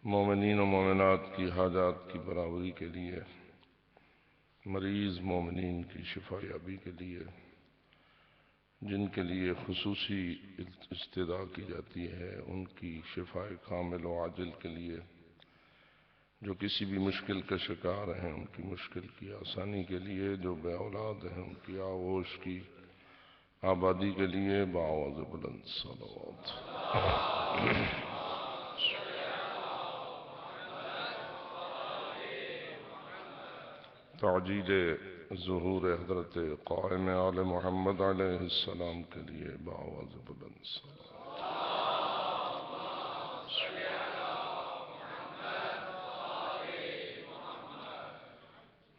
مومنین و مومنات کی حاجات کی برابری کے لیے، مریض مومنین کی شفا یابی کے لیے، جن کے لیے خصوصی استدعا کی جاتی ہے ان کی شفا کامل و عاجل کے لیے، جو کسی بھی مشکل کا شکار ہیں ان کی مشکل کی آسانی کے لیے، جو بے اولاد ہیں ان کی آغوش کی آبادی کے لیے بآواز بلند صلوات۔ تعجیل ظہور حضرت قائم آل محمد علیہ السلام کے لیے بآواز بلند صلوات۔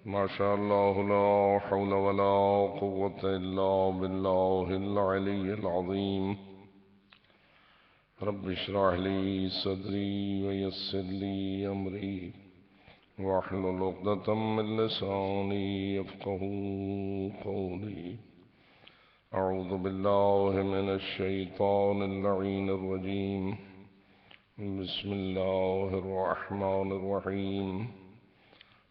ما شاء اللہ لا حول ولا قوة الا باللہ العلی العظیم۔ رب اشرح لی صدری ویسر لی امری واحلل عقدۃ من لسانی یفقهوا قولی۔ اعوذ باللہ من الشیطان اللعین الرجیم۔ بسم اللہ الرحمن الرحیم۔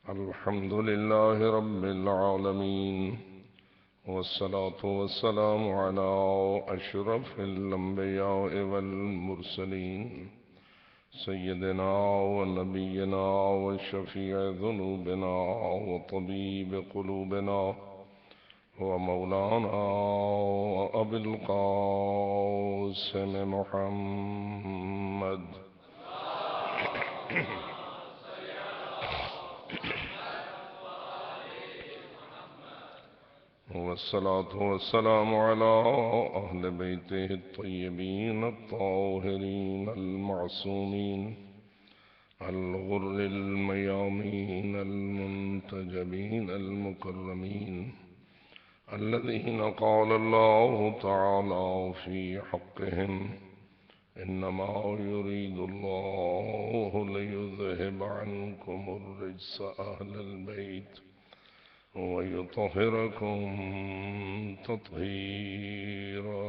الحمد للہ رب العالمین، والصلاة والسلام على اشرف الانبیاء والمرسلین، سیدنا ونبینا وشفیع ذنوبنا وطبیب قلوبنا ومولانا ابی القاسم محمد والصلاة والسلام على أهل بيته الطيبين الطاهرين المعصومين الغر الميامين المنتجبين المكرمين، الذين قال الله تعالى في حقهم: إنما يريد الله ليذهب عنكم الرجس أهل البيت ويطهركم تطهيرا۔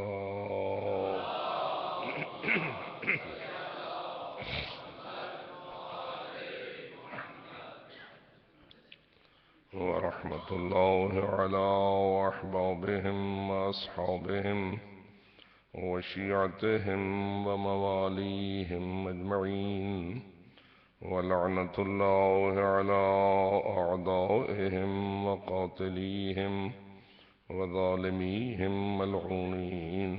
ورحمة الله على أحبابهم وأصحابهم وشيعتهم ومواليهم أجمعين، ولعنة الله على أعدائهم وقاتليهم وظالميهم ملعونين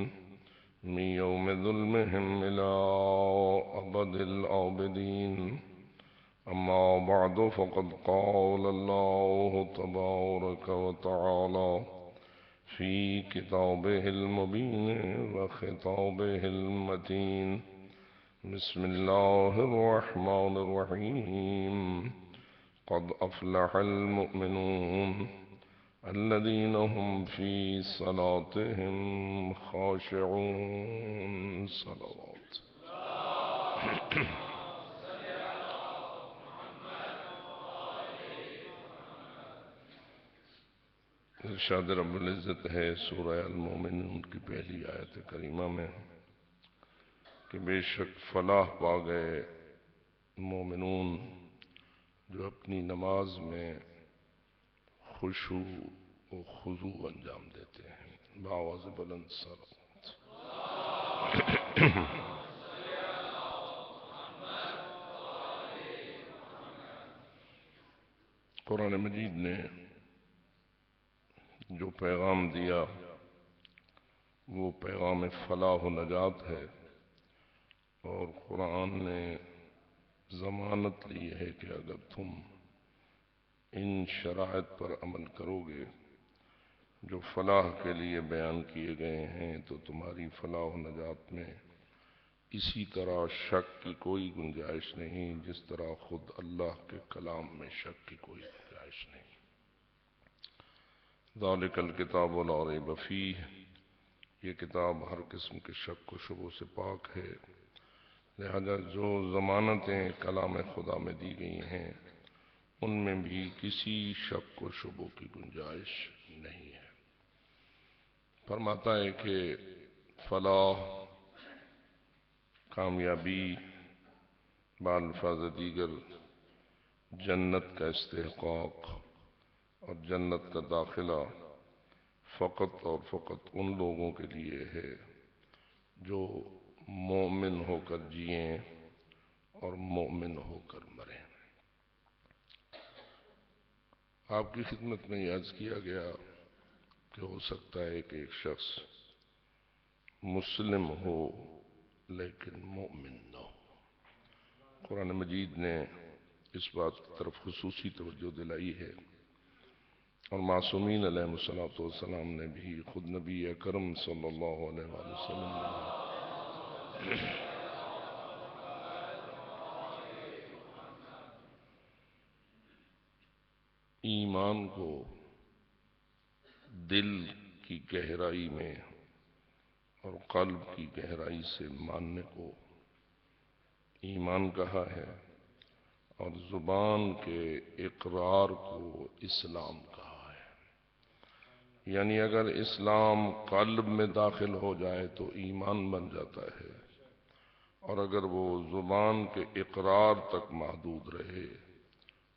من يوم ظلمهم إلى أبد الآبدين. أما بعد، فقد قال الله تبارك وتعالى في كتابه المبين وخطابه المتين: بسم الله الرحمن الرحيم. قد أفلح المؤمنون الذين هم في صلاتهم خاشعون۔ صلوات۔ ارشاد رب العزت ہے سورہ المومنون کی پہلی آیت کریمہ میں کہ بے شک فلاح پا گئے مومنون جو اپنی نماز میں خشوع و خضوع انجام دیتے ہیں بآواز بلند صلوات۔ قرآن مجید نے جو پیغام دیا وہ پیغام فلاح و نجات ہے، اور قرآن نے ضمانت لی ہے کہ اگر تم ان شرائط پر عمل کرو گے جو فلاح کے لیے بیان کیے گئے ہیں تو تمہاری فلاح و نجات میں اسی طرح شک کی کوئی گنجائش نہیں جس طرح خود اللہ کے کلام میں شک کی کوئی گنجائش نہیں۔ ذالک الکتاب لا ریب فیہ، یہ کتاب ہر قسم کے شک و شبہ سے پاک ہے، لہذا جو ضمانتیں کلام خدا میں دی گئی ہیں ان میں بھی کسی شک و شبہ کی گنجائش نہیں ہے۔ فرماتا ہے کہ فلاح، کامیابی، بالفاظ دیگر جنت کا استحقاق اور جنت کا داخلہ فقط اور فقط ان لوگوں کے لیے ہے جو مومن ہو کر جئیں اور مومن ہو کر مریں۔ آپ کی خدمت میں یہ عرض کیا گیا کہ ہو سکتا ہے کہ ایک شخص مسلم ہو لیکن مومن نہ ہو۔ قرآن مجید نے اس بات کی طرف خصوصی توجہ دلائی ہے، اور معصومین علیہ الصلوۃ والسلام نے بھی، خود نبی اکرم صلی اللہ علیہ وآلہ وسلم نے ایمان کو دل کی گہرائی میں اور قلب کی گہرائی سے ماننے کو ایمان کہا ہے، اور زبان کے اقرار کو اسلام کہا ہے۔ یعنی اگر اسلام قلب میں داخل ہو جائے تو ایمان بن جاتا ہے، اور اگر وہ زبان کے اقرار تک محدود رہے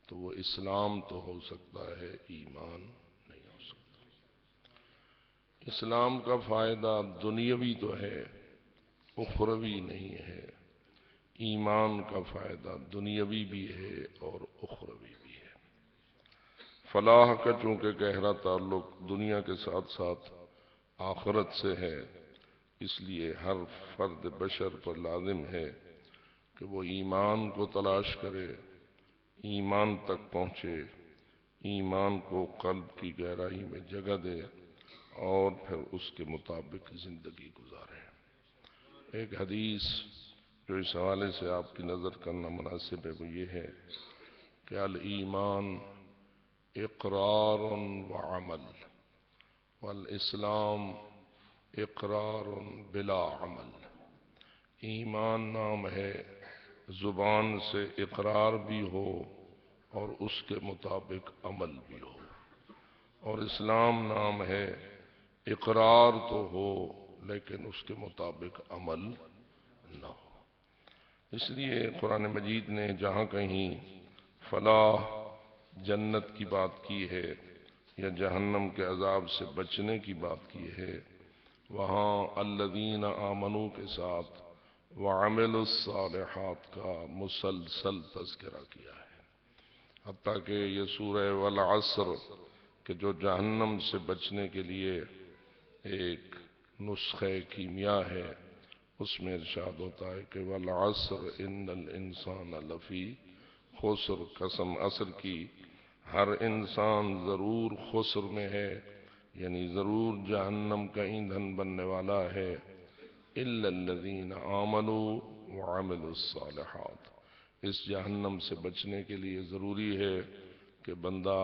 تو وہ اسلام تو ہو سکتا ہے، ایمان نہیں ہو سکتا۔ اسلام کا فائدہ دنیاوی تو ہے، اخروی نہیں ہے۔ ایمان کا فائدہ دنیاوی بھی ہے اور اخروی بھی ہے۔ فلاح کا چونکہ گہرا تعلق دنیا کے ساتھ ساتھ آخرت سے ہے، اس لیے ہر فرد بشر پر لازم ہے کہ وہ ایمان کو تلاش کرے، ایمان تک پہنچے، ایمان کو قلب کی گہرائی میں جگہ دے اور پھر اس کے مطابق زندگی گزارے۔ ایک حدیث جو اس حوالے سے آپ کی نظر کرنا مناسب ہے وہ یہ ہے کہ الایمان اقرار و عمل والاسلام اقرار بلا عمل۔ ایمان نام ہے زبان سے اقرار بھی ہو اور اس کے مطابق عمل بھی ہو، اور اسلام نام ہے اقرار تو ہو لیکن اس کے مطابق عمل نہ ہو۔ اس لیے قرآن مجید نے جہاں کہیں فلاح جنت کی بات کی ہے یا جہنم کے عذاب سے بچنے کی بات کی ہے، وہاں الذین آمنوا کے ساتھ وعملوا الصالحات کا مسلسل تذکرہ کیا ہے، حتیٰ کہ یہ سورہ والعصر کہ جو جہنم سے بچنے کے لیے ایک نسخہ کیمیا ہے، اس میں ارشاد ہوتا ہے کہ والعصر ان الانسان لفی خسر، قسم عصر کی، ہر انسان ضرور خسر میں ہے، یعنی ضرور جہنم کا ایندھن بننے والا ہے، الا الذین آمنوا وعملوا الصالحات۔ اس جہنم سے بچنے کے لیے ضروری ہے کہ بندہ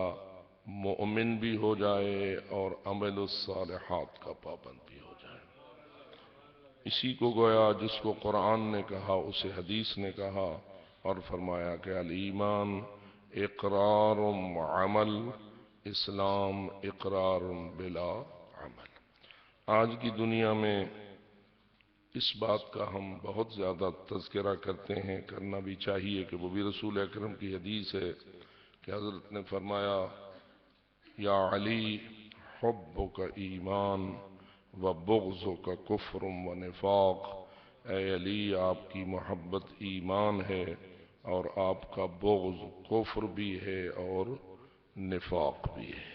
مومن بھی ہو جائے اور عمل الصالحات کا پابند بھی ہو جائے۔ اسی کو گویا جس کو قرآن نے کہا اسے حدیث نے کہا، اور فرمایا کہ الایمان اقرار و عمل، اسلام اقرار بلا عمل۔ آج کی دنیا میں اس بات کا ہم بہت زیادہ تذکرہ کرتے ہیں، کرنا بھی چاہیے، کہ وہ بھی رسول اکرم کی حدیث ہے کہ حضرت نے فرمایا یا علی حبک ایمان و بغضک کفر و نفاق، اے علی آپ کی محبت ایمان ہے اور آپ کا بغض کفر بھی ہے اور نفاق بھی ہے۔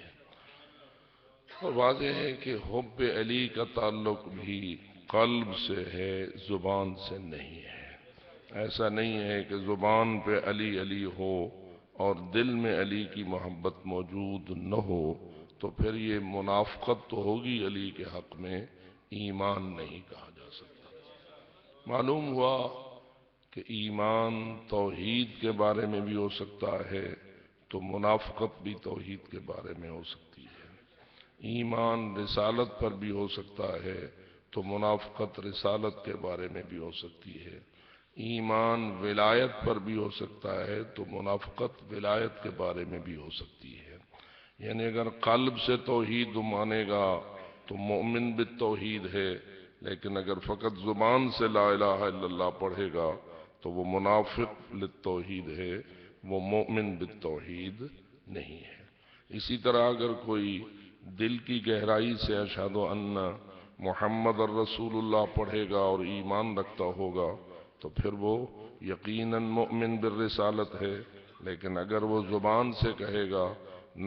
اور واضح ہے کہ حب علی کا تعلق بھی قلب سے ہے، زبان سے نہیں ہے۔ ایسا نہیں ہے کہ زبان پہ علی علی ہو اور دل میں علی کی محبت موجود نہ ہو، تو پھر یہ منافقت تو ہوگی علی کے حق میں، ایمان نہیں کہا جا سکتا۔ معلوم ہوا کہ ایمان توحید کے بارے میں بھی ہو سکتا ہے تو منافقت بھی توحید کے بارے میں ہو سکتی ہے۔ ایمان رسالت پر بھی ہو سکتا ہے تو منافقت رسالت کے بارے میں بھی ہو سکتی ہے۔ ایمان ولایت پر بھی ہو سکتا ہے تو منافقت ولایت کے بارے میں بھی ہو سکتی ہے۔ یعنی اگر قلب سے توحید مانے گا تو مومن بالتوحید ہے، لیکن اگر فقط زبان سے لا الہ الا اللہ پڑھے گا تو وہ منافق للتوحید ہے، وہ مومن بالتوحید نہیں ہے۔ اسی طرح اگر کوئی دل کی گہرائی سے اشہد ان محمد الرسول اللہ پڑھے گا اور ایمان رکھتا ہوگا تو پھر وہ یقیناً مؤمن بالرسالت ہے، لیکن اگر وہ زبان سے کہے گا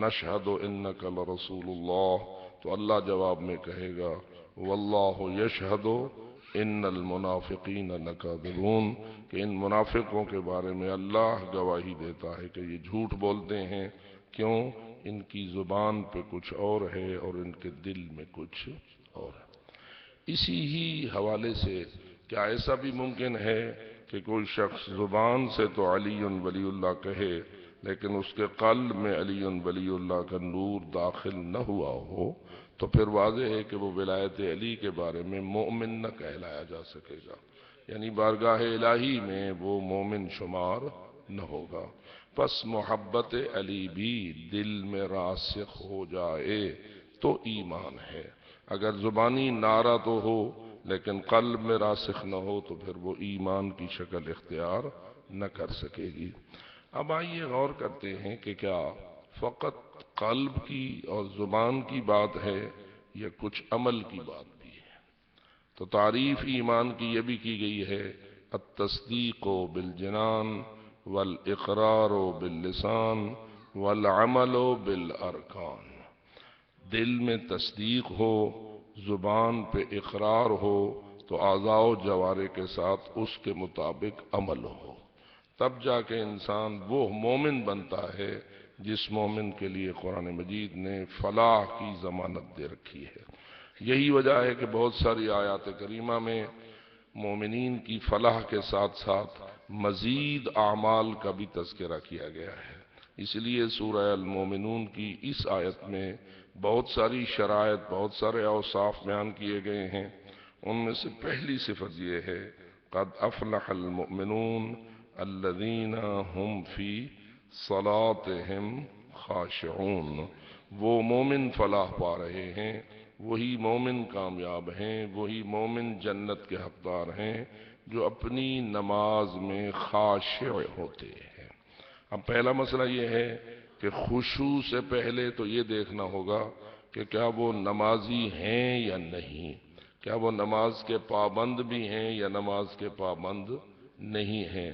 نشہد انک لرسول اللہ تو اللہ جواب میں کہے گا واللہ یشہد ان المنافقین لکاذبون، کہ ان منافقوں کے بارے میں اللہ گواہی دیتا ہے کہ یہ جھوٹ بولتے ہیں۔ کیوں؟ ان کی زبان پہ کچھ اور ہے اور ان کے دل میں کچھ اور ہے۔ اسی ہی حوالے سے کیا ایسا بھی ممکن ہے کہ کوئی شخص زبان سے تو علی ولی اللہ کہے لیکن اس کے قلب میں علی ولی اللہ کا نور داخل نہ ہوا ہو؟ تو پھر واضح ہے کہ وہ ولایت علی کے بارے میں مومن نہ کہلایا جا سکے گا، یعنی بارگاہ الہی میں وہ مومن شمار نہ ہوگا۔ پس محبت علی بھی دل میں راسخ ہو جائے تو ایمان ہے، اگر زبانی نعرہ تو ہو لیکن قلب میں راسخ نہ ہو تو پھر وہ ایمان کی شکل اختیار نہ کر سکے گی۔ اب آئیے غور کرتے ہیں کہ کیا فقط قلب کی اور زبان کی بات ہے یا کچھ عمل کی بات بھی ہے؟ تو تعریف ایمان کی یہ بھی کی گئی ہے التصدیق بالجنان والاقرار باللسان والعمل بالارکان، دل میں تصدیق ہو، زبان پہ اقرار ہو تو اعضاء و جوارح کے ساتھ اس کے مطابق عمل ہو، تب جا کے انسان وہ مومن بنتا ہے جس مومن کے لیے قرآن مجید نے فلاح کی ضمانت دے رکھی ہے۔ یہی وجہ ہے کہ بہت ساری آیات کریمہ میں مومنین کی فلاح کے ساتھ ساتھ مزید اعمال کا بھی تذکرہ کیا گیا ہے۔ اس لیے سورہ المومنون کی اس آیت میں بہت ساری شرائط، بہت سارے اوصاف بیان کیے گئے ہیں۔ ان میں سے پہلی صفت یہ ہے قد افلح المؤمنون الذین هم فی صلاتهم خاشعون، وہ مومن فلاح پا رہے ہیں، وہی مومن کامیاب ہیں، وہی مومن جنت کے حقدار ہیں جو اپنی نماز میں خاشع ہوتے ہیں۔ اب پہلا مسئلہ یہ ہے کہ خشوع سے پہلے تو یہ دیکھنا ہوگا کہ کیا وہ نمازی ہیں یا نہیں، کیا وہ نماز کے پابند بھی ہیں یا نماز کے پابند نہیں ہیں۔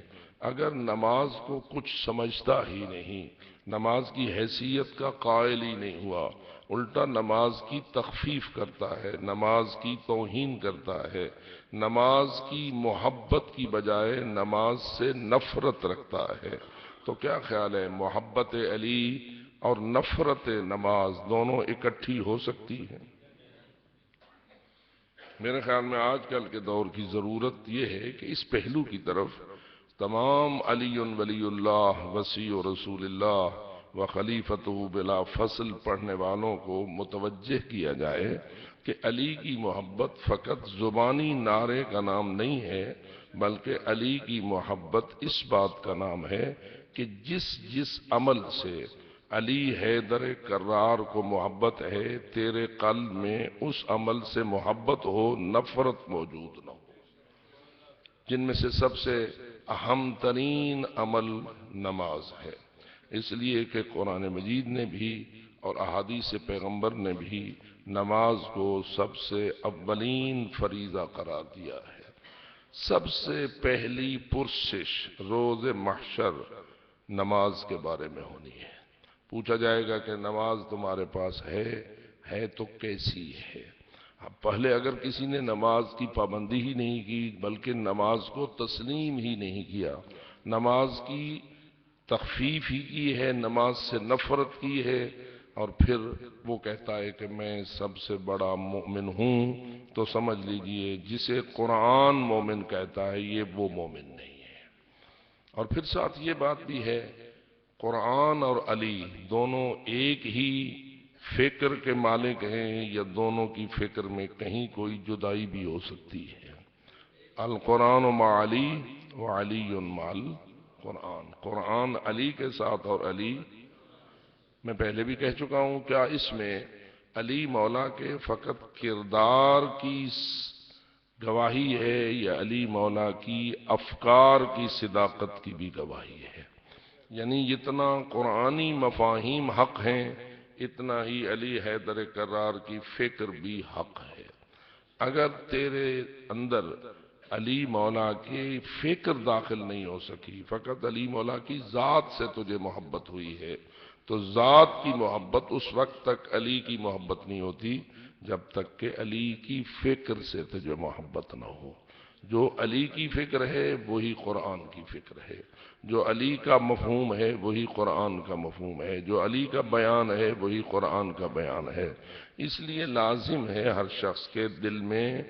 اگر نماز کو کچھ سمجھتا ہی نہیں، نماز کی حیثیت کا قائل ہی نہیں ہوا، الٹا نماز کی تخفیف کرتا ہے، نماز کی توہین کرتا ہے، نماز کی محبت کی بجائے نماز سے نفرت رکھتا ہے، تو کیا خیال ہے محبت علی اور نفرت نماز دونوں اکٹھی ہو سکتی ہیں؟ میرے خیال میں آج کل کے دور کی ضرورت یہ ہے کہ اس پہلو کی طرف تمام علی ولی اللہ وصی رسول اللہ و خلیفتہ بلا فصل پڑھنے والوں کو متوجہ کیا جائے کہ علی کی محبت فقط زبانی نعرے کا نام نہیں ہے، بلکہ علی کی محبت اس بات کا نام ہے کہ جس عمل سے علی حیدر کرار کو محبت ہے تیرے قلب میں اس عمل سے محبت ہو، نفرت موجود نہ ہو۔ جن میں سے سب سے اہم ترین عمل نماز ہے، اس لیے کہ قرآن مجید نے بھی اور احادیث پیغمبر نے بھی نماز کو سب سے اولین فریضہ قرار دیا ہے۔ سب سے پہلی پرسش روز محشر نماز کے بارے میں ہونی ہے۔ پوچھا جائے گا کہ نماز تمہارے پاس ہے تو کیسی ہے؟ اب پہلے اگر کسی نے نماز کی پابندی ہی نہیں کی بلکہ نماز کو تسلیم ہی نہیں کیا، نماز کی تخفیف ہی کی ہے، نماز سے نفرت کی ہے، اور پھر وہ کہتا ہے کہ میں سب سے بڑا مومن ہوں، تو سمجھ لیجئے جسے قرآن مومن کہتا ہے یہ وہ مومن نہیں ہے۔ اور پھر ساتھ یہ بات بھی ہے قرآن اور علی دونوں ایک ہی فکر کے مالک ہیں یا دونوں کی فکر میں کہیں کوئی جدائی بھی ہو سکتی ہے؟ القرآن مع علی وعلی مع القرآن، قرآن علی کے ساتھ اور علی، میں پہلے بھی کہہ چکا ہوں، کیا اس میں علی مولا کے فقط کردار کی گواہی ہے، یہ علی مولا کی افکار کی صداقت کی بھی گواہی ہے۔ یعنی جتنا قرآنی مفاہیم حق ہیں، اتنا ہی علی حیدر کرار کی فکر بھی حق ہے۔ اگر تیرے اندر علی مولا کی فکر داخل نہیں ہو سکی، فقط علی مولا کی ذات سے تجھے محبت ہوئی ہے، تو ذات کی محبت اس وقت تک علی کی محبت نہیں ہوتی جب تک کہ علی کی فکر سے تجھے محبت نہ ہو۔ جو علی کی فکر ہے وہی قرآن کی فکر ہے، جو علی کا مفہوم ہے وہی قرآن کا مفہوم ہے، جو علی کا بیان ہے وہی قرآن کا بیان ہے۔ اس لیے لازم ہے ہر شخص کے دل میں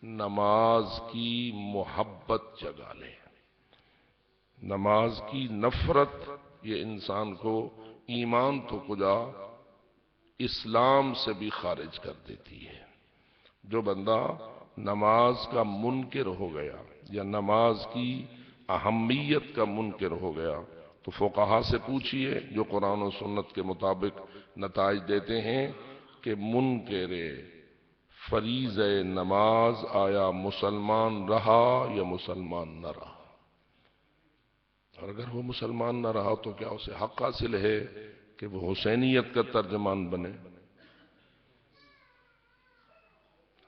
نماز کی محبت جگا لے۔ نماز کی نفرت یہ انسان کو ایمان تو کجا اسلام سے بھی خارج کر دیتی ہے۔ جو بندہ نماز کا منکر ہو گیا یا نماز کی اہمیت کا منکر ہو گیا تو فقہا سے پوچھئے جو قرآن و سنت کے مطابق نتائج دیتے ہیں کہ منکر فریض نماز آیا مسلمان رہا یا مسلمان نہ رہا، اور اگر وہ مسلمان نہ رہا تو کیا اسے حق حاصل ہے کہ وہ حسینیت کا ترجمان بنے؟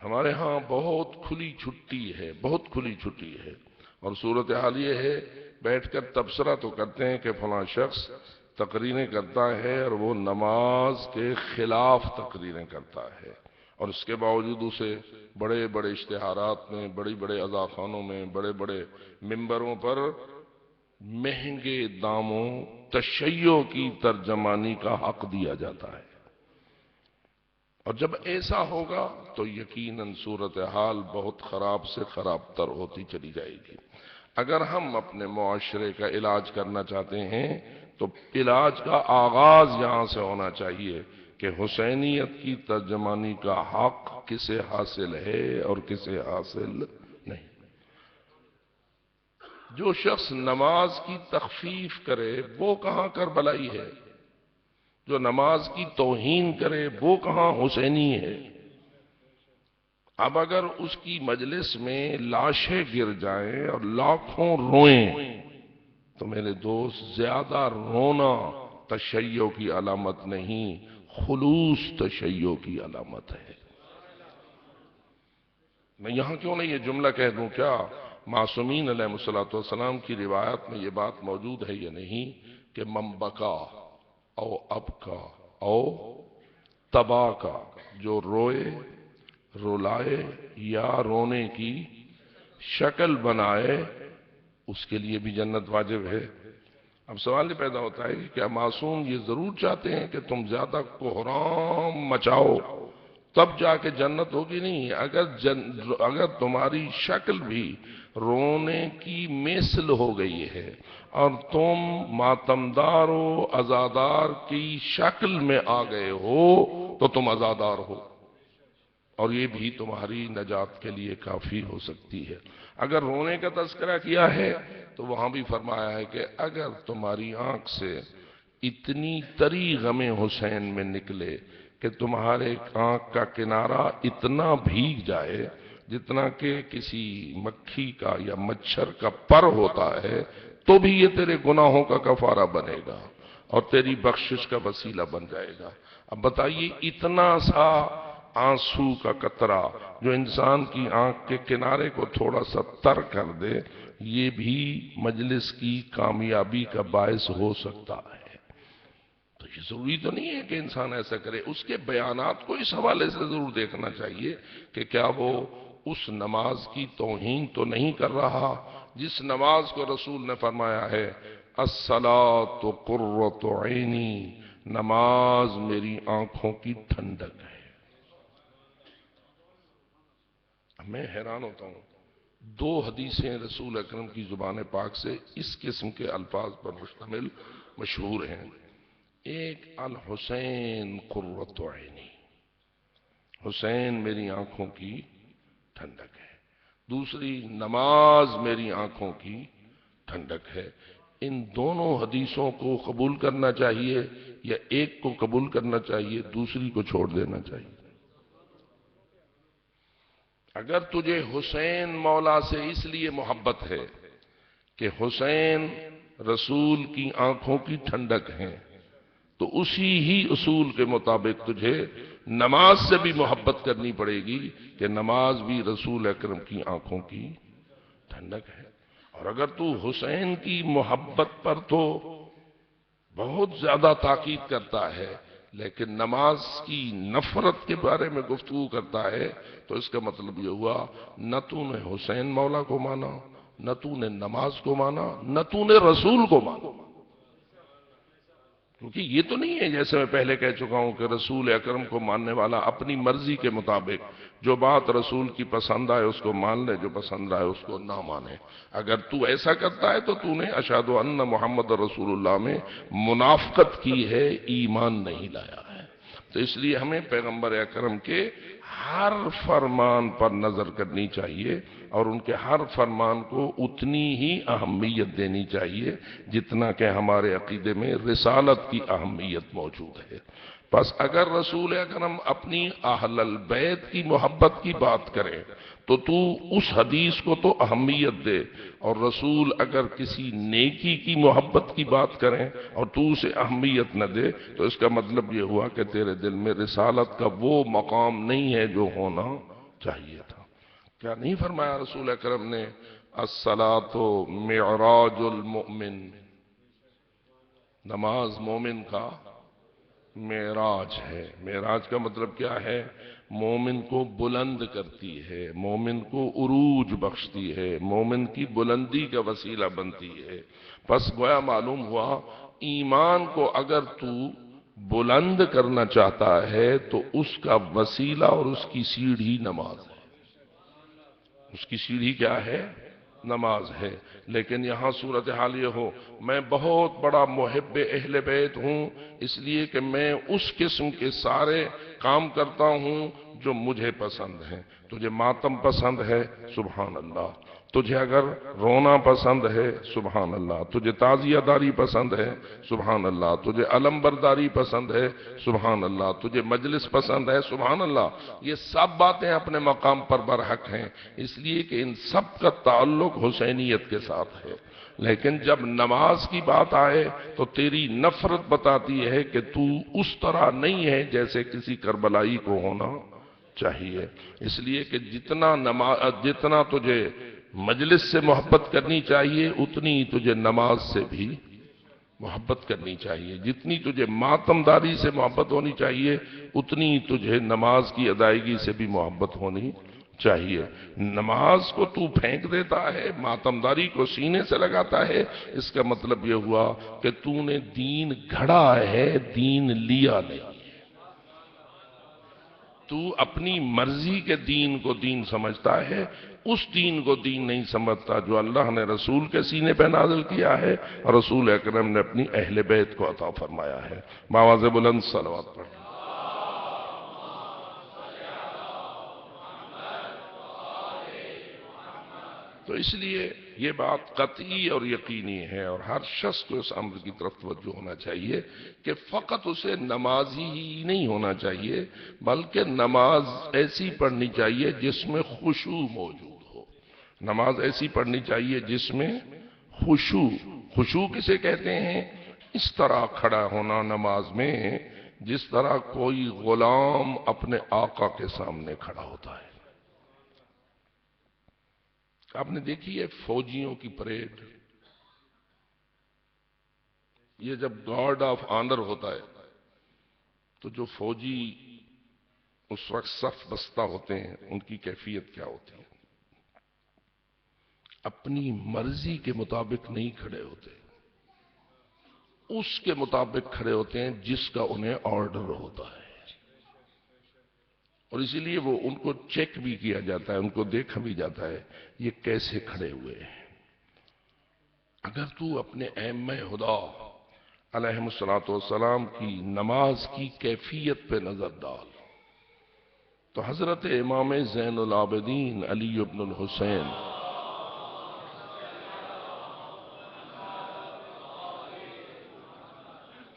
ہمارے ہاں بہت کھلی چھٹی ہے، بہت کھلی چھٹی ہے، اور صورتحال یہ ہے بیٹھ کر تبصرہ تو کرتے ہیں کہ فلاں شخص تقریریں کرتا ہے اور وہ نماز کے خلاف تقریریں کرتا ہے، اور اس کے باوجود اسے بڑے بڑے اشتہارات میں، بڑے بڑے اذاخانوں میں، بڑے بڑے ممبروں پر مہنگے داموں تشیع کی ترجمانی کا حق دیا جاتا ہے۔ اور جب ایسا ہوگا تو یقیناً صورتحال بہت خراب سے خراب تر ہوتی چلی جائے گی۔ اگر ہم اپنے معاشرے کا علاج کرنا چاہتے ہیں تو علاج کا آغاز یہاں سے ہونا چاہیے کہ حسینیت کی ترجمانی کا حق کسے حاصل ہے اور کسے حاصل نہیں۔ جو شخص نماز کی تخفیف کرے وہ کہاں کربلائی ہے، جو نماز کی توہین کرے وہ کہاں حسینی ہے۔ اب اگر اس کی مجلس میں لاشیں گر جائیں اور لاکھوں روئیں تو میرے دوست زیادہ رونا تشیع کی علامت نہیں، خلوص تشیع کی علامت ہے۔ میں یہاں کیوں نہیں یہ جملہ کہہ دوں، کیا معصومین علیہ السلام کی روایت میں یہ بات موجود ہے یا نہیں کہ من بکا او ابکا او تبا کا، جو روئے رولائے یا رونے کی شکل بنائے اس کے لیے بھی جنت واجب ہے۔ اب سوال یہ پیدا ہوتا ہے کہ کیا معصوم یہ ضرور چاہتے ہیں کہ تم زیادہ کوہرام مچاؤ تب جا کے جنت ہوگی؟ نہیں، اگر تمہاری شکل بھی رونے کی مثل ہو گئی ہے اور تم ماتمدار و عزادار کی شکل میں آ گئے ہو تو تم عزادار ہو، اور یہ بھی تمہاری نجات کے لیے کافی ہو سکتی ہے۔ اگر رونے کا تذکرہ کیا ہے تو وہاں بھی فرمایا ہے کہ اگر تمہاری آنکھ سے اتنی تری غم حسین میں نکلے کہ تمہارے آنکھ کا کنارہ اتنا بھیگ جائے جتنا کہ کسی مکھی کا یا مچھر کا پر ہوتا ہے تو بھی یہ تیرے گناہوں کا کفارہ بنے گا اور تیری بخشش کا وسیلہ بن جائے گا۔ اب بتائیے اتنا سا آنسو کا قطرہ جو انسان کی آنکھ کے کنارے کو تھوڑا سا تر کر دے، یہ بھی مجلس کی کامیابی کا باعث ہو سکتا ہے۔ تو یہ ضروری تو نہیں ہے کہ انسان ایسا کرے، اس کے بیانات کو اس حوالے سے ضرور دیکھنا چاہیے کہ کیا وہ اس نماز کی توہین تو نہیں کر رہا جس نماز کو رسول نے فرمایا ہے الصلاۃ قرۃ عینی، نماز میری آنکھوں کی ٹھنڈک ہے۔ میں حیران ہوتا ہوں، دو حدیثیں رسول اکرم کی زبان پاک سے اس قسم کے الفاظ پر مشتمل مشہور ہیں۔ ایک الحسین قرۃ عینی، حسین میری آنکھوں کی ٹھنڈک ہے، دوسری نماز میری آنکھوں کی ٹھنڈک ہے۔ ان دونوں حدیثوں کو قبول کرنا چاہیے یا ایک کو قبول کرنا چاہیے، دوسری کو چھوڑ دینا چاہیے؟ اگر تجھے حسین مولا سے اس لیے محبت ہے کہ حسین رسول کی آنکھوں کی ٹھنڈک ہیں، تو اسی ہی اصول کے مطابق تجھے نماز سے بھی محبت کرنی پڑے گی کہ نماز بھی رسول اکرم کی آنکھوں کی ٹھنڈک ہے۔ اور اگر تو حسین کی محبت پر تو بہت زیادہ تاکید کرتا ہے لیکن نماز کی نفرت کے بارے میں گفتگو کرتا ہے، تو اس کا مطلب یہ ہوا نہ تو نے حسین مولا کو مانا، نہ تو نے نماز کو مانا، نہ تو نے رسول کو مانا۔ کیونکہ یہ تو نہیں ہے جیسے میں پہلے کہہ چکا ہوں کہ رسول اکرم کو ماننے والا اپنی مرضی کے مطابق جو بات رسول کی پسند آئے اس کو مان لے، جو پسند آئے اس کو نہ مانے۔ اگر تو ایسا کرتا ہے تو تو نے اشہد ان محمد رسول اللہ میں منافقت کی ہے، ایمان نہیں لایا ہے۔ تو اس لیے ہمیں پیغمبر اکرم کے ہر فرمان پر نظر کرنی چاہیے اور ان کے ہر فرمان کو اتنی ہی اہمیت دینی چاہیے جتنا کہ ہمارے عقیدے میں رسالت کی اہمیت موجود ہے۔ پس اگر رسول اکرم اپنی اہل البیت کی محبت کی بات کرے تو اس حدیث کو تو اہمیت دے، اور رسول اگر کسی نیکی کی محبت کی بات کریں اور تو اسے اہمیت نہ دے تو اس کا مطلب یہ ہوا کہ تیرے دل میں رسالت کا وہ مقام نہیں ہے جو ہونا چاہیے تھا۔ کیا نہیں فرمایا رسول اکرم نے الصلاۃ معراج المؤمن، نماز مومن کا معراج ہے۔ معراج کا مطلب کیا ہے؟ مومن کو بلند کرتی ہے، مومن کو عروج بخشتی ہے، مومن کی بلندی کا وسیلہ بنتی ہے۔ پس گویا معلوم ہوا ایمان کو اگر تو بلند کرنا چاہتا ہے تو اس کا وسیلہ اور اس کی سیڑھی نماز ہے۔ اس کی سیڑھی کیا ہے؟ نماز ہے۔ لیکن یہاں صورتحال یہ ہو میں بہت بڑا محب اہل بیت ہوں اس لیے کہ میں اس قسم کے سارے کام کرتا ہوں جو مجھے پسند ہیں۔ تجھے ماتم پسند ہے، سبحان اللہ۔ تجھے اگر رونا پسند ہے، سبحان اللہ۔ تجھے تعزیہ داری پسند ہے، سبحان اللہ۔ تجھے علم برداری پسند ہے، سبحان اللہ۔ تجھے مجلس پسند ہے، سبحان اللہ۔ یہ سب باتیں اپنے مقام پر برحق ہیں، اس لیے کہ ان سب کا تعلق حسینیت کے ساتھ ہے۔ لیکن جب نماز کی بات آئے تو تیری نفرت بتاتی ہے کہ تو اس طرح نہیں ہے جیسے کسی کربلائی کو ہونا چاہیے۔ اس لیے کہ جتنا تجھے مجلس سے محبت کرنی چاہیے اتنی تجھے نماز سے بھی محبت کرنی چاہیے، جتنی تجھے ماتم داری سے محبت ہونی چاہیے اتنی تجھے نماز کی ادائیگی سے بھی محبت ہونی چاہیے۔ نماز کو تو پھینک دیتا ہے، ماتم داری کو سینے سے لگاتا ہے، اس کا مطلب یہ ہوا کہ تو نے دین گھڑا ہے، دین لیا نہیں۔ تو اپنی مرضی کے دین کو دین سمجھتا ہے، اس دین کو دین نہیں سمجھتا جو اللہ نے رسول کے سینے پہ نازل کیا ہے اور رسول اکرم نے اپنی اہل بیت کو عطا فرمایا ہے۔ باواز بلند صلوات پڑھ۔ تو اس لیے یہ بات قطعی اور یقینی ہے اور ہر شخص کو اس امر کی طرف توجہ ہونا چاہیے کہ فقط اسے نمازی ہی نہیں ہونا چاہیے بلکہ نماز ایسی پڑھنی چاہیے جس میں خشوع موجود ہو۔ نماز ایسی پڑھنی چاہیے جس میں خشوع کسے کہتے ہیں؟ اس طرح کھڑا ہونا نماز میں جس طرح کوئی غلام اپنے آقا کے سامنے کھڑا ہوتا ہے۔ آپ نے دیکھی ہے فوجیوں کی پریڈ، یہ جب گارڈ آف آنر ہوتا ہے تو جو فوجی اس وقت صف بستہ ہوتے ہیں ان کی کیفیت کیا ہوتی ہے؟ اپنی مرضی کے مطابق نہیں کھڑے ہوتے، اس کے مطابق کھڑے ہوتے ہیں جس کا انہیں آرڈر ہوتا ہے، اور اسی لیے وہ ان کو چیک بھی کیا جاتا ہے، ان کو دیکھا بھی جاتا ہے یہ کیسے کھڑے ہوئے ہیں۔ اگر تو اپنے ائمہ خدا علیہم السلام کی نماز کی کیفیت پہ نظر ڈال تو حضرت امام زین العابدین علی بن الحسین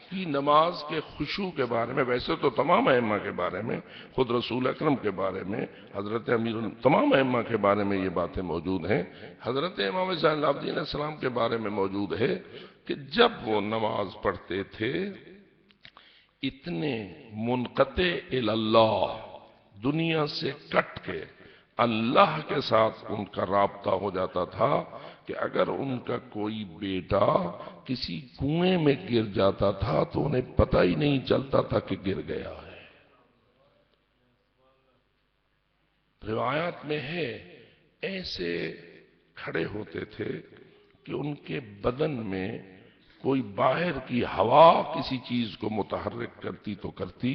کی نماز کے خشوع کے بارے میں، ویسے تو تمام ائمہ کے بارے میں، خود رسول اکرم کے بارے میں، حضرت تمام ائمہ کے بارے میں یہ باتیں موجود ہیں، حضرت امام زین العابدین علیہ السلام کے بارے میں موجود ہے کہ جب وہ نماز پڑھتے تھے اتنے منقطع اللہ، دنیا سے کٹ کے اللہ کے ساتھ ان کا رابطہ ہو جاتا تھا کہ اگر ان کا کوئی بیٹا کسی کنویں میں گر جاتا تھا تو انہیں پتہ ہی نہیں چلتا تھا کہ گر گیا ہے۔ روایات میں ہے ایسے کھڑے ہوتے تھے کہ ان کے بدن میں کوئی باہر کی ہوا کسی چیز کو متحرک کرتی تو کرتی،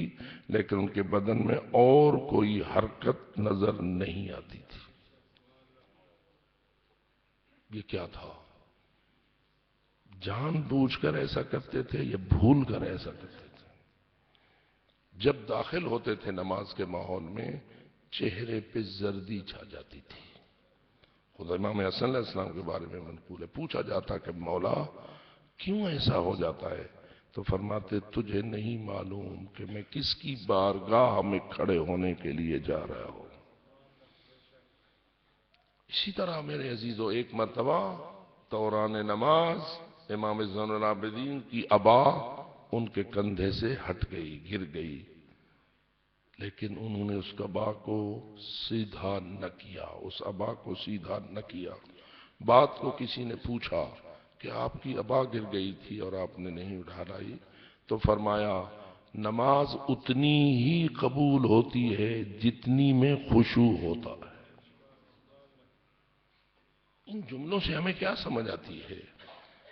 لیکن ان کے بدن میں اور کوئی حرکت نظر نہیں آتی تھی۔ یہ کیا تھا؟ جان بوجھ کر ایسا کرتے تھے یا بھول کر ایسا کرتے تھے؟ جب داخل ہوتے تھے نماز کے ماحول میں چہرے پہ زردی چھا جاتی تھی۔ خود امام حسن علیہ السلام کے بارے میں منقول ہے، پوچھا جاتا کہ مولا کیوں ایسا ہو جاتا ہے؟ تو فرماتے تجھے نہیں معلوم کہ میں کس کی بارگاہ میں کھڑے ہونے کے لیے جا رہا ہوں۔ اسی طرح میرے عزیزو ایک مرتبہ دوران نماز امام زین العابدین کی ابا ان کے کندھے سے ہٹ گئی، گر گئی، لیکن انہوں نے اس ابا کو سیدھا نہ کیا، اس ابا کو سیدھا نہ کیا۔ بات کو کسی نے پوچھا کہ آپ کی ابا گر گئی تھی اور آپ نے نہیں اٹھا لائی، تو فرمایا نماز اتنی ہی قبول ہوتی ہے جتنی میں خشوع ہوتا ہے۔ ان جملوں سے ہمیں کیا سمجھ آتی ہے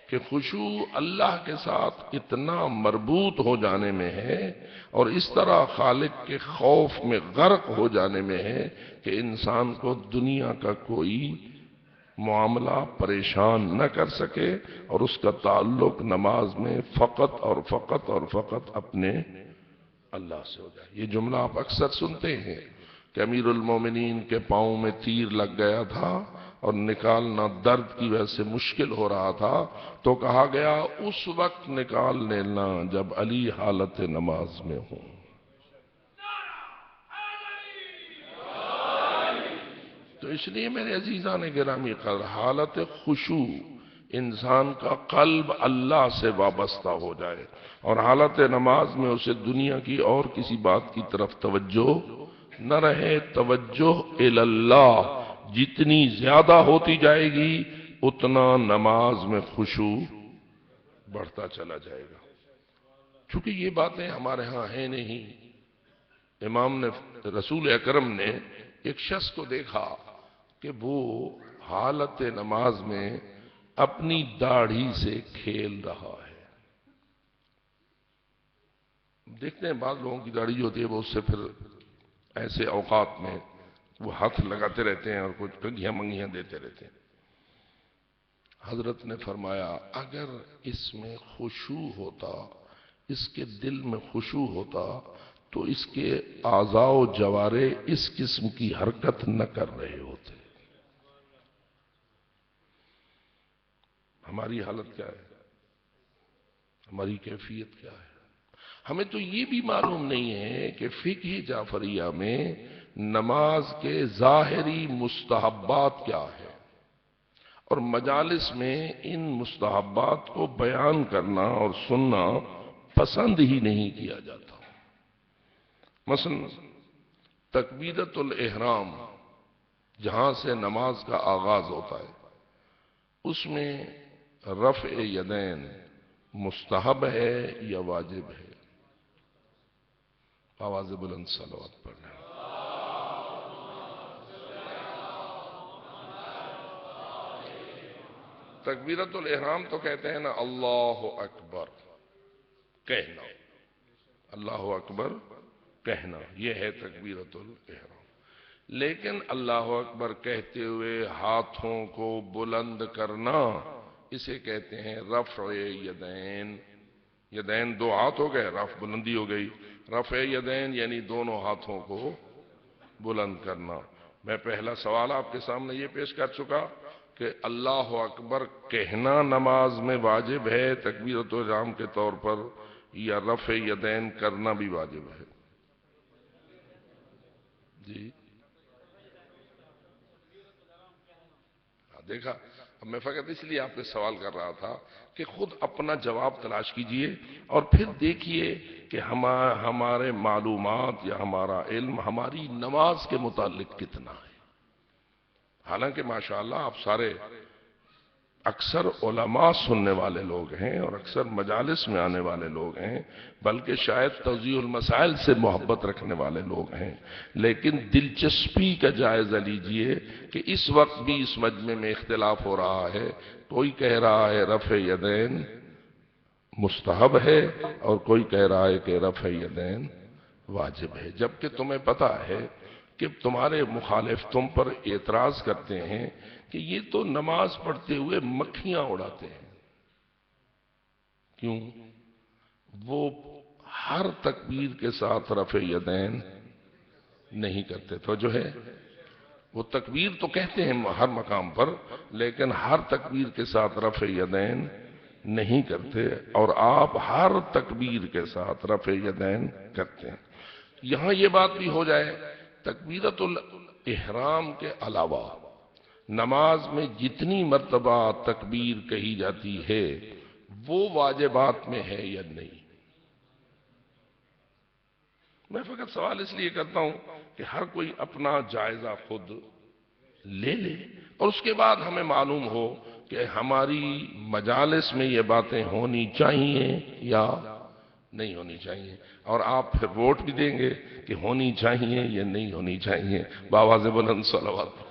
کہ خشوع اللہ کے ساتھ اتنا مربوط ہو جانے میں ہے اور اس طرح خالق کے خوف میں غرق ہو جانے میں ہے کہ انسان کو دنیا کا کوئی معاملہ پریشان نہ کر سکے اور اس کا تعلق نماز میں فقط اور فقط اور فقط اپنے اللہ سے ہو جائے۔ یہ جملہ آپ اکثر سنتے ہیں کہ امیر المومنین کے پاؤں میں تیر لگ گیا تھا اور نکالنا درد کی وجہ سے مشکل ہو رہا تھا، تو کہا گیا اس وقت نکال لینا جب علی حالت نماز میں ہوں۔ تو اس لیے میرے عزیزان گرامی قدر حالت خشوع انسان کا قلب اللہ سے وابستہ ہو جائے اور حالت نماز میں اسے دنیا کی اور کسی بات کی طرف توجہ نہ رہے۔ توجہ اللہ جتنی زیادہ ہوتی جائے گی اتنا نماز میں خشوع بڑھتا چلا جائے گا۔ چونکہ یہ باتیں ہمارے ہاں ہیں نہیں، امام نے رسول اکرم نے ایک شخص کو دیکھا کہ وہ حالت نماز میں اپنی داڑھی سے کھیل رہا ہے۔ دیکھتے ہیں بعض لوگوں کی داڑھی جو ہوتی ہے وہ اس سے پھر ایسے اوقات میں وہ ہاتھ لگاتے رہتے ہیں اور کچھ کنگھیاں منگیاں دیتے رہتے ہیں۔ حضرت نے فرمایا اگر اس میں خشوع ہوتا، اس کے دل میں خشوع ہوتا تو اس کے اعضاء و جوارے اس قسم کی حرکت نہ کر رہے ہوتے۔ ہماری حالت کیا ہے؟ ہماری کیفیت کیا ہے؟ ہمیں تو یہ بھی معلوم نہیں ہے کہ فقہ جعفریہ میں نماز کے ظاہری مستحبات کیا ہے، اور مجالس میں ان مستحبات کو بیان کرنا اور سننا پسند ہی نہیں کیا جاتا۔ مثلا تکبیرۃ الاحرام جہاں سے نماز کا آغاز ہوتا ہے اس میں رفع یدین مستحب ہے یا واجب ہے؟ آواز بلند صلوات پڑھیں۔ تکبیرۃ الاحرام تو کہتے ہیں نا اللہ اکبر کہنا، اللہ اکبر کہنا، یہ ہے تکبیرۃ الاحرام۔ لیکن اللہ اکبر کہتے ہوئے ہاتھوں کو بلند کرنا اسے کہتے ہیں رفع یدین۔ یدین دو ہاتھ ہو گئے، رفع بلندی ہو گئی۔ رفع یدین یعنی دونوں ہاتھوں کو بلند کرنا۔ میں پہلا سوال آپ کے سامنے یہ پیش کر چکا کہ اللہ اکبر کہنا نماز میں واجب ہے تکبیرۃ الاحرام کے طور پر یا رفع یدین کرنا بھی واجب ہے؟ جی دیکھا، اب میں فقط اس لیے آپ سے سوال کر رہا تھا کہ خود اپنا جواب تلاش کیجئے اور پھر دیکھیے کہ ہمارے معلومات یا ہمارا علم ہماری نماز کے متعلق کتنا ہے۔ حالانکہ ماشاءاللہ آپ سارے اکثر علماء سننے والے لوگ ہیں اور اکثر مجالس میں آنے والے لوگ ہیں، بلکہ شاید توضیح المسائل سے محبت رکھنے والے لوگ ہیں، لیکن دلچسپی کا جائزہ لیجئے کہ اس وقت بھی اس مجمع میں اختلاف ہو رہا ہے۔ کوئی کہہ رہا ہے رفع یدین مستحب ہے اور کوئی کہہ رہا ہے کہ رفع یدین واجب ہے، جبکہ تمہیں پتا ہے کہ تمہارے مخالف تم پر اعتراض کرتے ہیں کہ یہ تو نماز پڑھتے ہوئے مکھیاں اڑاتے ہیں۔ کیوں؟ وہ ہر تکبیر کے ساتھ رفع یدین نہیں کرتے۔ تو جو ہے وہ تکبیر تو کہتے ہیں ہر مقام پر، لیکن ہر تکبیر کے ساتھ رفع یدین نہیں کرتے، اور آپ ہر تکبیر کے ساتھ رفع یدین کرتے ہیں۔ یہاں یہ بات بھی ہو جائے، تکبیرۃ الاحرام کے علاوہ نماز میں جتنی مرتبہ تکبیر کہی جاتی ہے وہ واجبات میں ہے یا نہیں؟ میں فقط سوال اس لیے کرتا ہوں کہ ہر کوئی اپنا جائزہ خود لے لے اور اس کے بعد ہمیں معلوم ہو کہ ہماری مجالس میں یہ باتیں ہونی چاہیے یا نہیں ہونی چاہیے، اور آپ پھر ووٹ بھی دیں گے کہ ہونی چاہیے یا نہیں ہونی چاہیے۔ بآواز بلند صلوات۔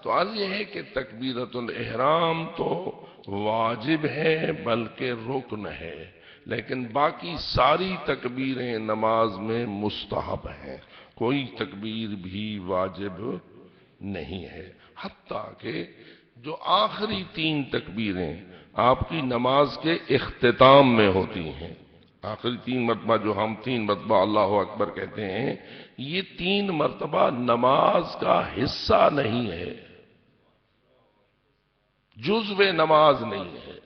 تو عرض یہ ہے کہ تکبیرۃ الاحرام تو واجب ہے بلکہ رکن ہے، لیکن باقی ساری تکبیریں نماز میں مستحب ہیں، کوئی تکبیر بھی واجب نہیں ہے، حتیٰ کہ جو آخری 3 تکبیریں آپ کی نماز کے اختتام میں ہوتی ہیں، آخری 3 مرتبہ جو ہم 3 مرتبہ اللہ اکبر کہتے ہیں، یہ 3 مرتبہ نماز کا حصہ نہیں ہے، جزو نماز نہیں ہے۔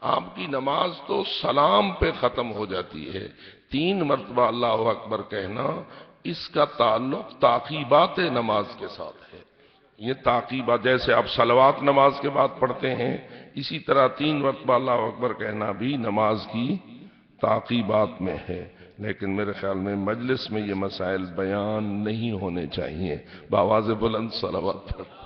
آپ کی نماز تو سلام پہ ختم ہو جاتی ہے، 3 مرتبہ اللہ اکبر کہنا اس کا تعلق تعقیبات نماز کے ساتھ ہے۔ یہ تعقیبات جیسے آپ صلوات نماز کے بعد پڑھتے ہیں، اسی طرح 3 مرتبہ اللہ اکبر کہنا بھی نماز کی تعقیبات میں ہے، لیکن میرے خیال میں مجلس میں یہ مسائل بیان نہیں ہونے چاہیے۔ بآواز بلند صلوات پڑھ۔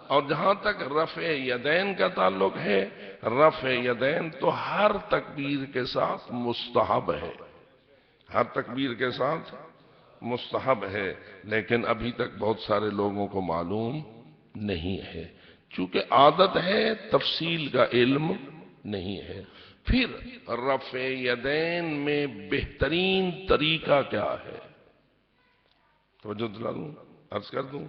اور جہاں تک رفع یدین کا تعلق ہے، رفع یدین تو ہر تکبیر کے ساتھ مستحب ہے، ہر تکبیر کے ساتھ مستحب ہے، لیکن ابھی تک بہت سارے لوگوں کو معلوم نہیں ہے، چونکہ عادت ہے، تفصیل کا علم نہیں ہے۔ پھر رفع یدین میں بہترین طریقہ کیا ہے؟ توجہ دلا دوں، عرض کر دوں۔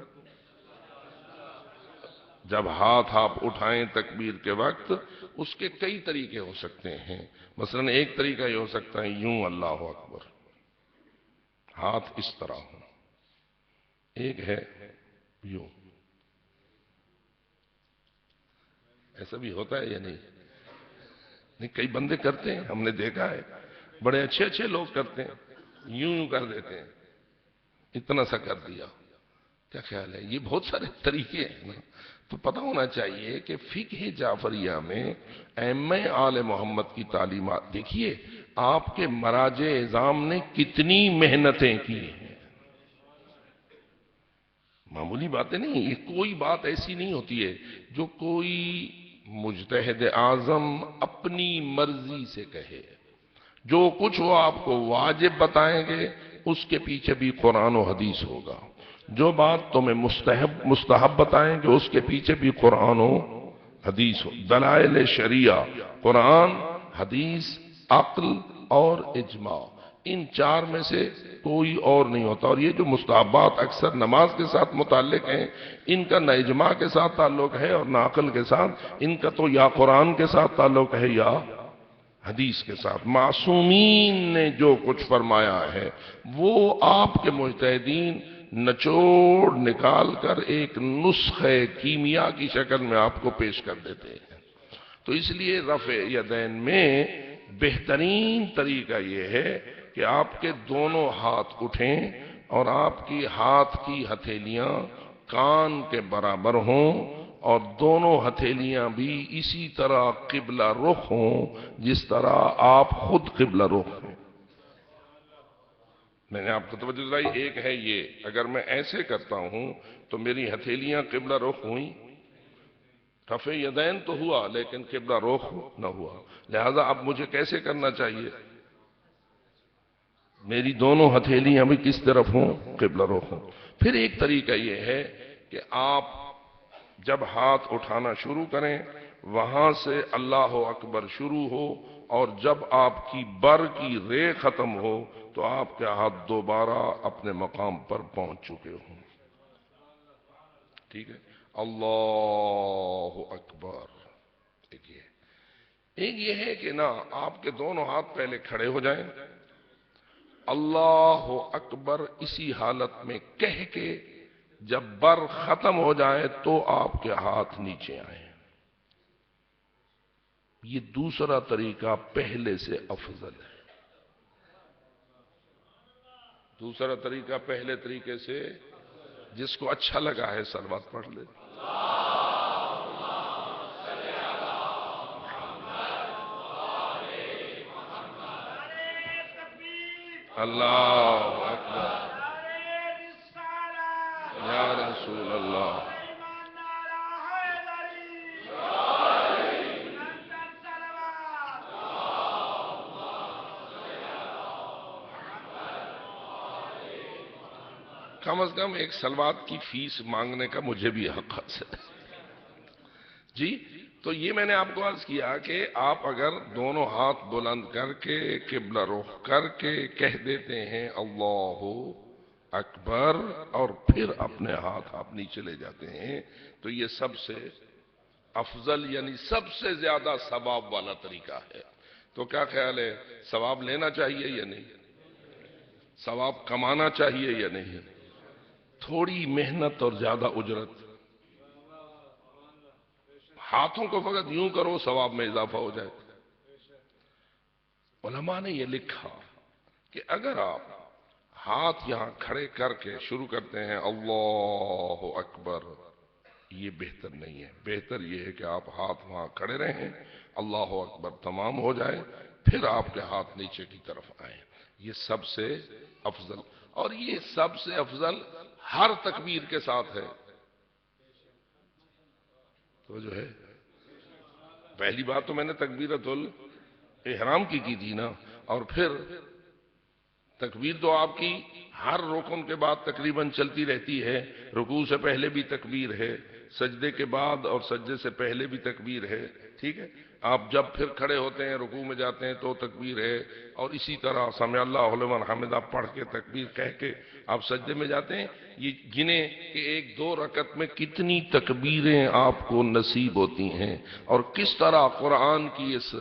جب ہاتھ آپ اٹھائیں تکبیر کے وقت، اس کے کئی طریقے ہو سکتے ہیں۔ مثلا ایک طریقہ یہ ہو سکتا ہے یوں اللہ اکبر، ہاتھ اس طرح ہوں، ایک ہے یوں، ایسا بھی ہوتا ہے یا نہیں؟ کئی بندے کرتے ہیں، ہم نے دیکھا ہے، بڑے اچھے اچھے لوگ کرتے ہیں، یوں کر دیتے ہیں، اتنا سا کر دیا۔ کیا خیال ہے؟ یہ بہت سارے طریقے ہیں نا، تو پتہ ہونا چاہیے کہ فقہ جعفریہ میں ائمہ آل محمد کی تعلیمات دیکھیے، آپ کے مراجع اعظام نے کتنی محنتیں کی ہیں، معمولی باتیں نہیں، یہ کوئی بات ایسی نہیں ہوتی ہے جو کوئی مجتہد اعظم اپنی مرضی سے کہے۔ جو کچھ وہ آپ کو واجب بتائیں گے اس کے پیچھے بھی قرآن و حدیث ہوگا، جو بات تمہیں مستحب بتائیں گے اس کے پیچھے بھی قرآن و حدیث ہو۔ دلائل شریعہ قرآن، حدیث، عقل اور اجماع، ان 4 میں سے کوئی اور نہیں ہوتا۔ اور یہ جو مستحبات اکثر نماز کے ساتھ متعلق ہیں، ان کا نہ اجماع کے ساتھ تعلق ہے اور نہ عقل کے ساتھ، ان کا تو یا قرآن کے ساتھ تعلق ہے یا حدیث کے ساتھ معصومین نے جو کچھ فرمایا ہے وہ آپ کے مجتہدین نچوڑ نکال کر ایک نسخہ کیمیا کی شکل میں آپ کو پیش کر دیتے ہیں. تو اس لیے رفع یدین میں بہترین طریقہ یہ ہے کہ آپ کے دونوں ہاتھ اٹھیں اور آپ کی ہاتھ کی ہتھیلیاں کان کے برابر ہوں اور دونوں ہتھیلیاں بھی اسی طرح قبلہ رخ ہوں جس طرح آپ خود قبلہ رخ ہیں. میں نے آپ کو توجہ دلائی. ایک ہے یہ، اگر میں ایسے کرتا ہوں تو میری ہتھیلیاں قبلہ رخ ہوئیں، رفع یدین تو ہوا لیکن قبلہ رخ نہ ہوا. لہذا اب مجھے کیسے کرنا چاہیے؟ میری دونوں ہتھیلیاں بھی کس طرف ہوں؟ قبلہ رخ ہوں. پھر ایک طریقہ یہ ہے کہ آپ جب ہاتھ اٹھانا شروع کریں وہاں سے اللہ اکبر شروع ہو اور جب آپ کی بر کی رے ختم ہو تو آپ کے ہاتھ دوبارہ اپنے مقام پر پہنچ چکے ہوں. ٹھیک ہے؟ اللہ اکبر. ایک یہ ہے کہ نا آپ کے دونوں ہاتھ پہلے کھڑے ہو جائیں، اللہ اکبر اسی حالت میں کہہ کے جب بر ختم ہو جائے تو آپ کے ہاتھ نیچے آئیں. یہ دوسرا طریقہ پہلے سے افضل ہے. دوسرا طریقہ پہلے طریقے سے، جس کو اچھا لگا ہے صلوات پڑھ لے. اللہ اکبر یا رسول اللہ. کم از کم ایک صلوات کی فیس مانگنے کا مجھے بھی حق حاصل ہے. جی تو یہ میں نے آپ کو عرض کیا کہ آپ اگر دونوں ہاتھ بلند کر کے قبلہ رخ کر کے کہہ دیتے ہیں اللہ اکبر اور پھر اپنے ہاتھ آپ نیچے لے جاتے ہیں تو یہ سب سے افضل یعنی سب سے زیادہ ثواب والا طریقہ ہے. تو کیا خیال ہے، ثواب لینا چاہیے یا نہیں؟ ثواب کمانا چاہیے یا نہیں؟ تھوڑی محنت اور زیادہ اجرت. ہاتھوں کو فقط یوں کرو ثواب میں اضافہ ہو جائے. علماء نے یہ لکھا کہ اگر آپ ہاتھ یہاں کھڑے کر کے شروع کرتے ہیں اللہ اکبر، یہ بہتر نہیں ہے. بہتر یہ ہے کہ آپ ہاتھ وہاں کھڑے رہیں، اللہ اکبر تمام ہو جائے پھر آپ کے ہاتھ نیچے کی طرف آئیں. یہ سب سے افضل، اور یہ سب سے افضل ہر تکبیر کے ساتھ ہے. تو جو ہے پہلی بات تو میں نے تکبیرۃ الاحرام کی تھی نا، اور پھر تکبیر تو آپ کی ہر رکن کے بعد تقریباً چلتی رہتی ہے. رکوع سے پہلے بھی تکبیر ہے، سجدے کے بعد اور سجدے سے پہلے بھی تکبیر ہے. ٹھیک ہے؟ آپ جب پھر کھڑے ہوتے ہیں رکوع میں جاتے ہیں تو تکبیر ہے، اور اسی طرح سمع اللہ لمن حمدہ پڑھ کے تکبیر کہہ کے آپ سجدے میں جاتے ہیں. یہ گنیں کہ ایک دو رکعت میں کتنی تکبیریں آپ کو نصیب ہوتی ہیں اور کس طرح قرآن کی اس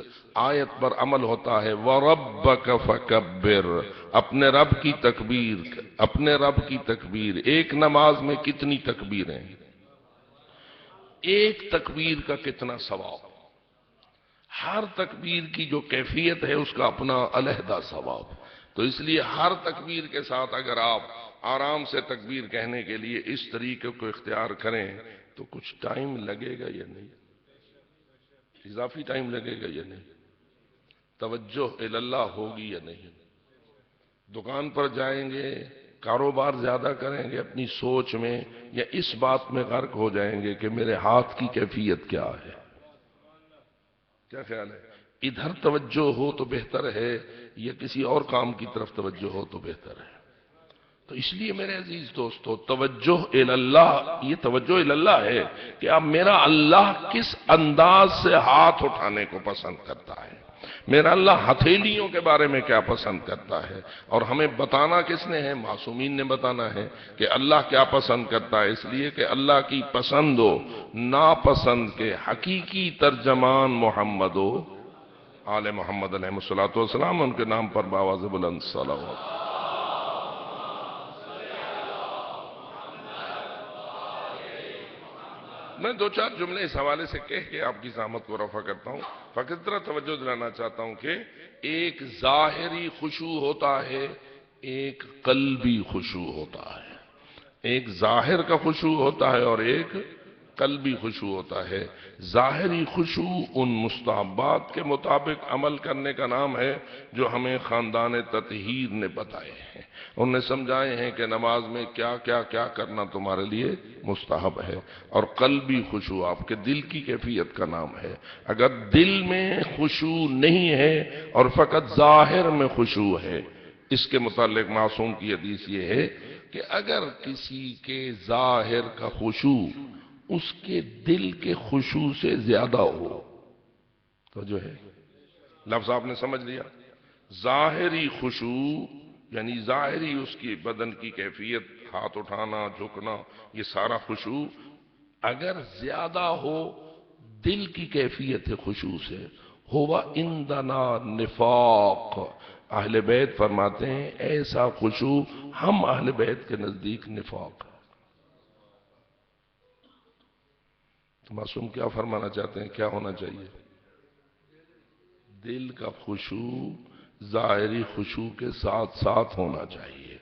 آیت پر عمل ہوتا ہے. وَرَبَّكَ فَكَبِّرْ، اپنے رب کی تکبیر، اپنے رب کی تکبیر. ایک نماز میں کتنی تکبیریں، ایک تکبیر کا کتنا ثواب. ہر تکبیر کی جو کیفیت ہے اس کا اپنا علیحدہ ثواب. تو اس لیے ہر تکبیر کے ساتھ اگر آپ آرام سے تکبیر کہنے کے لیے اس طریقے کو اختیار کریں تو کچھ ٹائم لگے گا یا نہیں؟ اضافی ٹائم لگے گا یا نہیں؟ توجہ اللہ ہوگی یا نہیں؟ دکان پر جائیں گے، کاروبار زیادہ کریں گے اپنی سوچ میں، یا اس بات میں غرق ہو جائیں گے کہ میرے ہاتھ کی کیفیت کیا ہے؟ کیا خیال ہے؟ ادھر توجہ ہو تو بہتر ہے یا کسی اور کام کی طرف توجہ ہو تو بہتر ہے؟ تو اس لیے میرے عزیز دوستو توجہ اللہ، یہ توجہ اللہ ہے کہ اب میرا اللہ کس انداز سے ہاتھ اٹھانے کو پسند کرتا ہے، میرا اللہ ہتھیلیوں کے بارے میں کیا پسند کرتا ہے. اور ہمیں بتانا کس نے ہے؟ معصومین نے بتانا ہے کہ اللہ کیا پسند کرتا ہے. اس لیے کہ اللہ کی پسند و ناپسند کے حقیقی ترجمان محمد آل محمد علیہ الصلوۃ والسلام، ان کے نام پر بآواز بلند صلوات۔ میں دو چار جملے اس حوالے سے کہہ کے آپ کی زحمت کو رفع کرتا ہوں، فقط اتنا توجہ دلانا چاہتا ہوں کہ ایک ظاہری خشوع ہوتا ہے، ایک قلبی خشوع ہوتا ہے۔ ایک ظاہر کا خشوع ہوتا ہے اور ایک قلبی خشوع ہوتا ہے۔ ظاہری خشوع ان مستحبات کے مطابق عمل کرنے کا نام ہے جو ہمیں خاندان تطہیر نے بتائے ہیں، انہوں نے سمجھائے ہیں کہ نماز میں کیا کیا کیا کرنا تمہارے لیے مستحب ہے۔ اور قلبی خشوع آپ کے دل کی کیفیت کا نام ہے۔ اگر دل میں خشوع نہیں ہے اور فقط ظاہر میں خشوع ہے، اس کے متعلق معصوم کی حدیث یہ ہے کہ اگر کسی کے ظاہر کا خشوع اس کے دل کے خشوع سے زیادہ ہو تو جو ہے لفظ آپ نے سمجھ لیا، ظاہری خشوع یعنی ظاہری اس کی بدن کی کیفیت، ہاتھ اٹھانا جھکنا، یہ سارا خشوع اگر زیادہ ہو دل کی کیفیت خشوع سے، ہوا عندنا نفاق، اہل بیت فرماتے ہیں ایسا خشوع ہم اہل بیت کے نزدیک نفاق ہے۔ تو معصوم کیا فرمانا چاہتے ہیں، کیا ہونا چاہیے؟ دل کا خشوع ظاہری خشوع کے ساتھ ساتھ ہونا چاہیے۔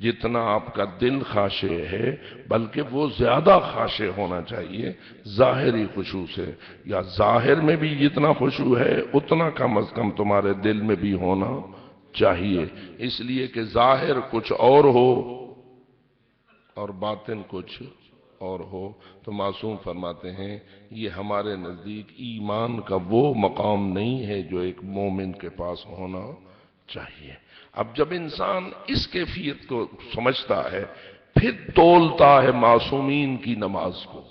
جتنا آپ کا دل خاشع ہے بلکہ وہ زیادہ خاشع ہونا چاہیے ظاہری خشوع سے، یا ظاہر میں بھی جتنا خشوع ہے اتنا کم از کم تمہارے دل میں بھی ہونا چاہیے، اس لیے کہ ظاہر کچھ اور ہو اور باطن کچھ اور ہو۔ تو معصوم فرماتے ہیں یہ ہمارے نزدیک ایمان کا وہ مقام نہیں ہے جو ایک مومن کے پاس ہونا چاہیے۔ اب جب انسان اس کیفیت کو سمجھتا ہے پھر تولتا ہے معصومین کی نماز کو۔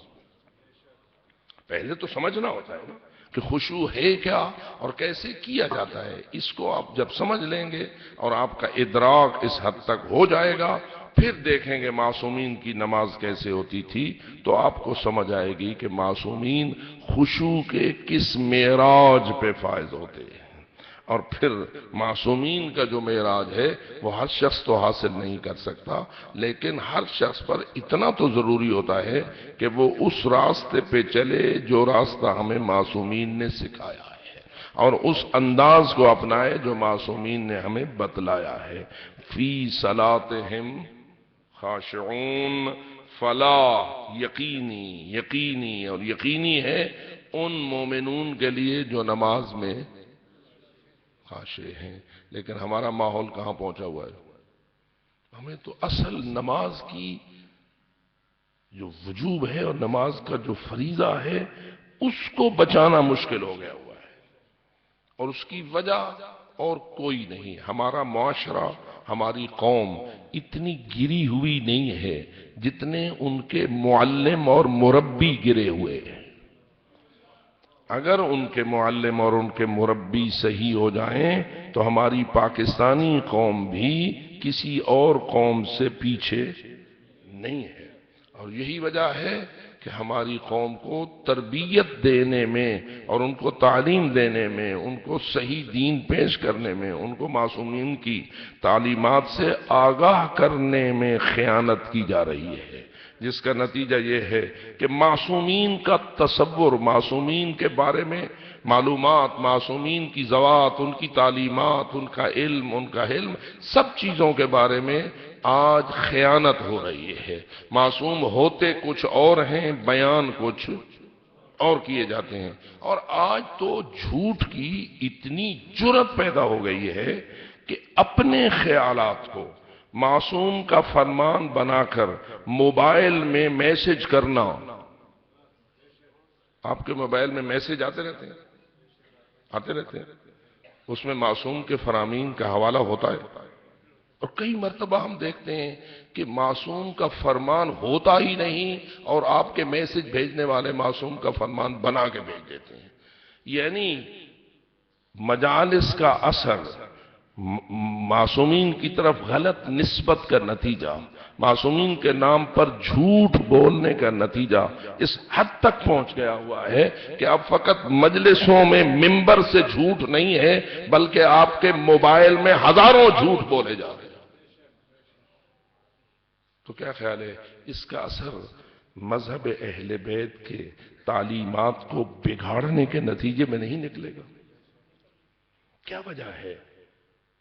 پہلے تو سمجھنا ہوتا ہے نا کہ خشوع ہے کیا اور کیسے کیا جاتا ہے، اس کو آپ جب سمجھ لیں گے اور آپ کا ادراک اس حد تک ہو جائے گا، پھر دیکھیں گے معصومین کی نماز کیسے ہوتی تھی، تو آپ کو سمجھ آئے گی کہ معصومین خشوع کے کس معراج پہ فائز ہوتے ہیں۔ اور پھر معصومین کا جو معراج ہے وہ ہر شخص تو حاصل نہیں کر سکتا، لیکن ہر شخص پر اتنا تو ضروری ہوتا ہے کہ وہ اس راستے پہ چلے جو راستہ ہمیں معصومین نے سکھایا ہے، اور اس انداز کو اپنائے جو معصومین نے ہمیں بتلایا ہے۔ فی صلاتہم خاشعون، فلاح یقینی اور یقینی ہے ان مومنون کے لیے جو نماز میں خاشع ہیں۔ لیکن ہمارا ماحول کہاں پہنچا ہوا ہے؟ ہمیں تو اصل نماز کی جو وجوب ہے اور نماز کا جو فریضہ ہے اس کو بچانا مشکل ہو گیا ہوا ہے، اور اس کی وجہ اور کوئی نہیں، ہمارا معاشرہ، ہماری قوم اتنی گری ہوئی نہیں ہے جتنے ان کے معلم اور مربی گرے ہوئے ہیں۔ اگر ان کے معلم اور ان کے مربی صحیح ہو جائیں تو ہماری پاکستانی قوم بھی کسی اور قوم سے پیچھے نہیں ہے، اور یہی وجہ ہے کہ ہماری قوم کو تربیت دینے میں اور ان کو تعلیم دینے میں، ان کو صحیح دین پیش کرنے میں، ان کو معصومین کی تعلیمات سے آگاہ کرنے میں خیانت کی جا رہی ہے، جس کا نتیجہ یہ ہے کہ معصومین کا تصور، معصومین کے بارے میں معلومات، معصومین کی ذوات، ان کی تعلیمات، ان کا علم، سب چیزوں کے بارے میں آج خیانت ہو رہی ہے۔ معصوم ہوتے کچھ اور ہیں، بیان کچھ اور کیے جاتے ہیں، اور آج تو جھوٹ کی اتنی جرأت پیدا ہو گئی ہے کہ اپنے خیالات کو معصوم کا فرمان بنا کر موبائل میں میسج کرنا۔ آپ کے موبائل میں میسج آتے رہتے ہیں، اس میں معصوم کے فرامین کا حوالہ ہوتا ہے، اور کئی مرتبہ ہم دیکھتے ہیں کہ معصوم کا فرمان ہوتا ہی نہیں اور آپ کے میسج بھیجنے والے معصوم کا فرمان بنا کے بھیج دیتے ہیں۔ یعنی مجالس کا اثر معصومین کی طرف غلط نسبت کا نتیجہ، معصومین کے نام پر جھوٹ بولنے کا نتیجہ اس حد تک پہنچ گیا ہوا ہے کہ اب فقط مجلسوں میں منبر سے جھوٹ نہیں ہے، بلکہ آپ کے موبائل میں ہزاروں جھوٹ بولے جا رہے ہیں۔ تو کیا خیال ہے اس کا اثر مذہب اہل بیت کے تعلیمات کو بگاڑنے کے نتیجے میں نہیں نکلے گا؟ کیا وجہ ہے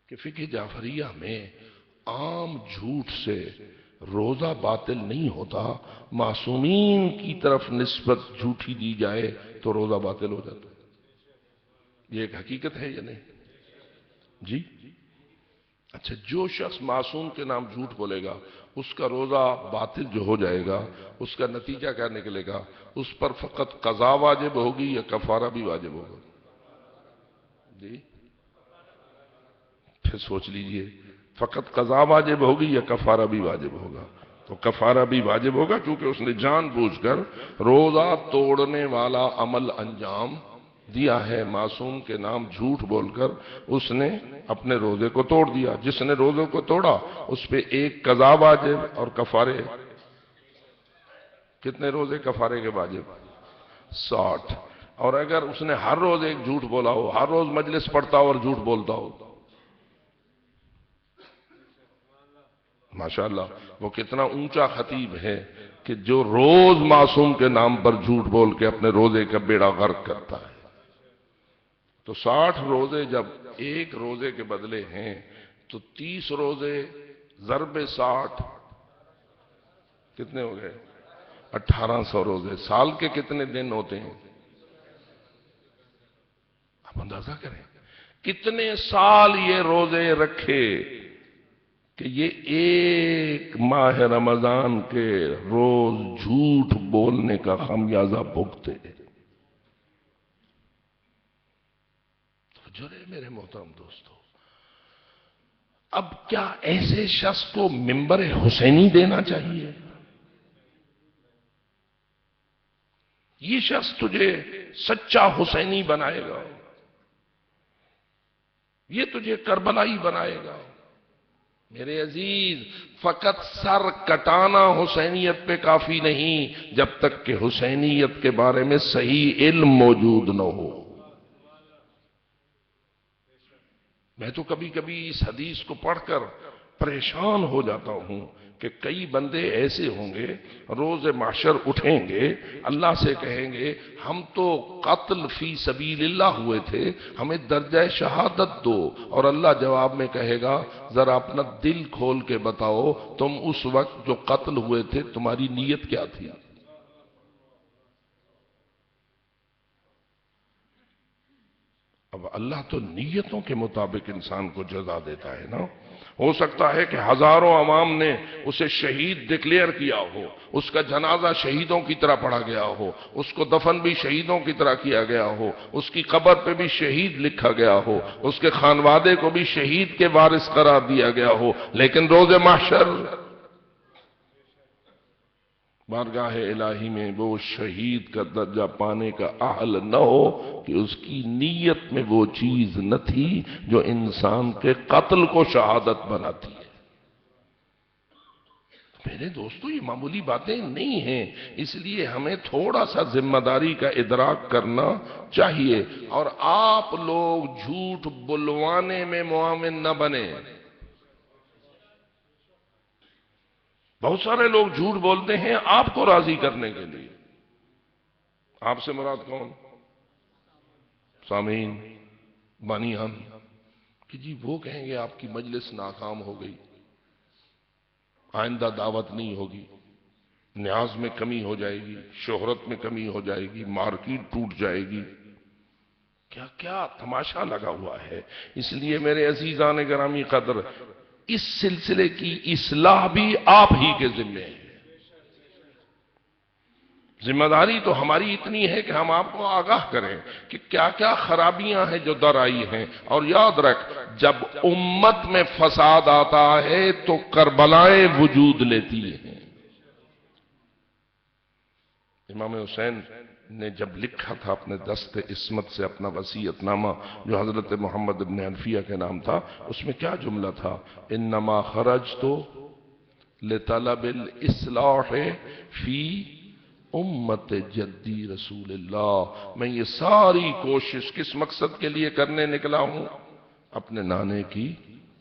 کہ فقہ جعفریہ میں عام جھوٹ سے روزہ باطل نہیں ہوتا، معصومین کی طرف نسبت جھوٹی دی جائے تو روزہ باطل ہو جاتا ہے؟ یہ ایک حقیقت ہے یا نہیں؟ جی اچھا، جو شخص معصوم کے نام جھوٹ بولے گا اس کا روزہ باطل جو ہو جائے گا، اس کا نتیجہ کیا نکلے گا؟ اس پر فقط قضا واجب ہوگی یا کفارہ بھی واجب ہوگا؟ جی پھر سوچ لیجئے، فقط قضا واجب ہوگی یا کفارہ بھی واجب ہوگا؟ تو کفارہ بھی واجب ہوگا، کیونکہ اس نے جان بوجھ کر روزہ توڑنے والا عمل انجام دیا ہے، معصوم کے نام جھوٹ بول کر اس نے اپنے روزے کو توڑ دیا۔ جس نے روزے کو توڑا اس پہ ایک قضا واجب اور کفارے کتنے روزے کفارے کے واجب؟ 60۔ اور اگر اس نے ہر روز ایک جھوٹ بولا ہو، ہر روز مجلس پڑھتا ہو اور جھوٹ بولتا ہو، ماشاءاللہ وہ کتنا اونچا خطیب ہے کہ جو روز معصوم کے نام پر جھوٹ بول کے اپنے روزے کا بیڑا غرق کرتا ہے۔ تو 60 روزے جب ایک روزے کے بدلے ہیں تو 30 روزے ضرب 60 کتنے ہو گئے؟ 1800 روزے۔ سال کے کتنے دن ہوتے ہیں؟ آپ اندازہ کریں کتنے سال یہ روزے رکھے کہ یہ ایک ماہ رمضان کے روز جھوٹ بولنے کا خمیازہ بھگتے۔ جو رہے میرے محترم دوستو، اب کیا ایسے شخص کو منبر حسینی دینا چاہیے؟ یہ شخص تجھے سچا حسینی بنائے گا، یہ تجھے کربلائی بنائے گا۔ میرے عزیز، فقط سر کٹانا حسینیت پہ کافی نہیں جب تک کہ حسینیت کے بارے میں صحیح علم موجود نہ ہو۔ میں تو کبھی کبھی اس حدیث کو پڑھ کر پریشان ہو جاتا ہوں کہ کئی بندے ایسے ہوں گے روز محشر اٹھیں گے، اللہ سے کہیں گے ہم تو قتل فی سبیل اللہ ہوئے تھے، ہمیں درجہ شہادت دو، اور اللہ جواب میں کہے گا ذرا اپنا دل کھول کے بتاؤ تم اس وقت جو قتل ہوئے تھے تمہاری نیت کیا تھی؟ اب اللہ تو نیتوں کے مطابق انسان کو جزا دیتا ہے نا۔ ہو سکتا ہے کہ ہزاروں عوام نے اسے شہید ڈکلیئر کیا ہو، اس کا جنازہ شہیدوں کی طرح پڑھا گیا ہو، اس کو دفن بھی شہیدوں کی طرح کیا گیا ہو، اس کی قبر پہ بھی شہید لکھا گیا ہو، اس کے خانوادے کو بھی شہید کے وارث قرار دیا گیا ہو، لیکن روز محشر بارگاہ الہی میں وہ شہید کا درجہ پانے کا اہل نہ ہو کہ اس کی نیت میں وہ چیز نہ تھی جو انسان کے قتل کو شہادت بناتی ہے۔ میرے دوستو یہ معمولی باتیں نہیں ہیں، اس لیے ہمیں تھوڑا سا ذمہ داری کا ادراک کرنا چاہیے، اور آپ لوگ جھوٹ بلوانے میں معاون نہ بنیں۔ بہت سارے لوگ جھوٹ بولتے ہیں آپ کو راضی کرنے کے لیے۔ آپ سے مراد کون؟ سامعین، بانیان، کہ جی وہ کہیں گے آپ کی مجلس ناکام ہو گئی، آئندہ دعوت نہیں ہوگی، نیاز میں کمی ہو جائے گی، شہرت میں کمی ہو جائے گی، مارکیٹ ٹوٹ جائے گی۔ کیا کیا تماشا لگا ہوا ہے۔ اس لیے میرے عزیزان گرامی قدر، اس سلسلے کی اصلاح بھی آپ ہی کے ذمہ ہے۔ ذمہ داری تو ہماری اتنی ہے کہ ہم آپ کو آگاہ کریں کہ کیا کیا خرابیاں ہیں جو در آئی ہیں، اور یاد رکھ جب امت میں فساد آتا ہے تو کربلائیں وجود لیتی ہیں۔ امام حسین نے جب لکھا تھا اپنے دست عصمت سے اپنا وصیت نامہ جو حضرت محمد بن حنفیہ کے نام تھا، اس میں کیا جملہ تھا؟ انما خرجت لطلب الاصلاح فی امت جدی رسول اللہ، میں یہ ساری کوشش کس مقصد کے لیے کرنے نکلا ہوں؟ اپنے نانے کی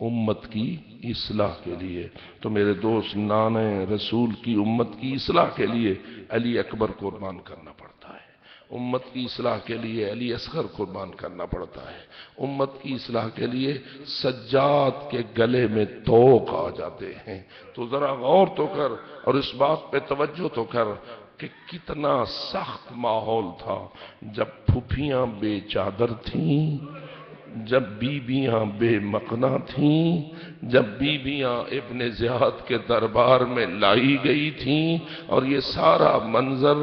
امت کی اصلاح کے لیے۔ تو میرے دوست، نانے رسول کی امت کی اصلاح کے لیے علی اکبر قربان کرنا پڑتا ہے، امت کی اصلاح کے لیے علی اصغر قربان کرنا پڑتا ہے، امت کی اصلاح کے لیے سجاد کے گلے میں توق آ جاتے ہیں۔ تو ذرا غور تو کر اور اس بات پہ توجہ تو کر کہ کتنا سخت ماحول تھا جب پھوپھیاں بے چادر تھیں، جب بیویاں بے مقنا تھیں، جب بیویاں ابن زیاد کے دربار میں لائی گئی تھیں، اور یہ سارا منظر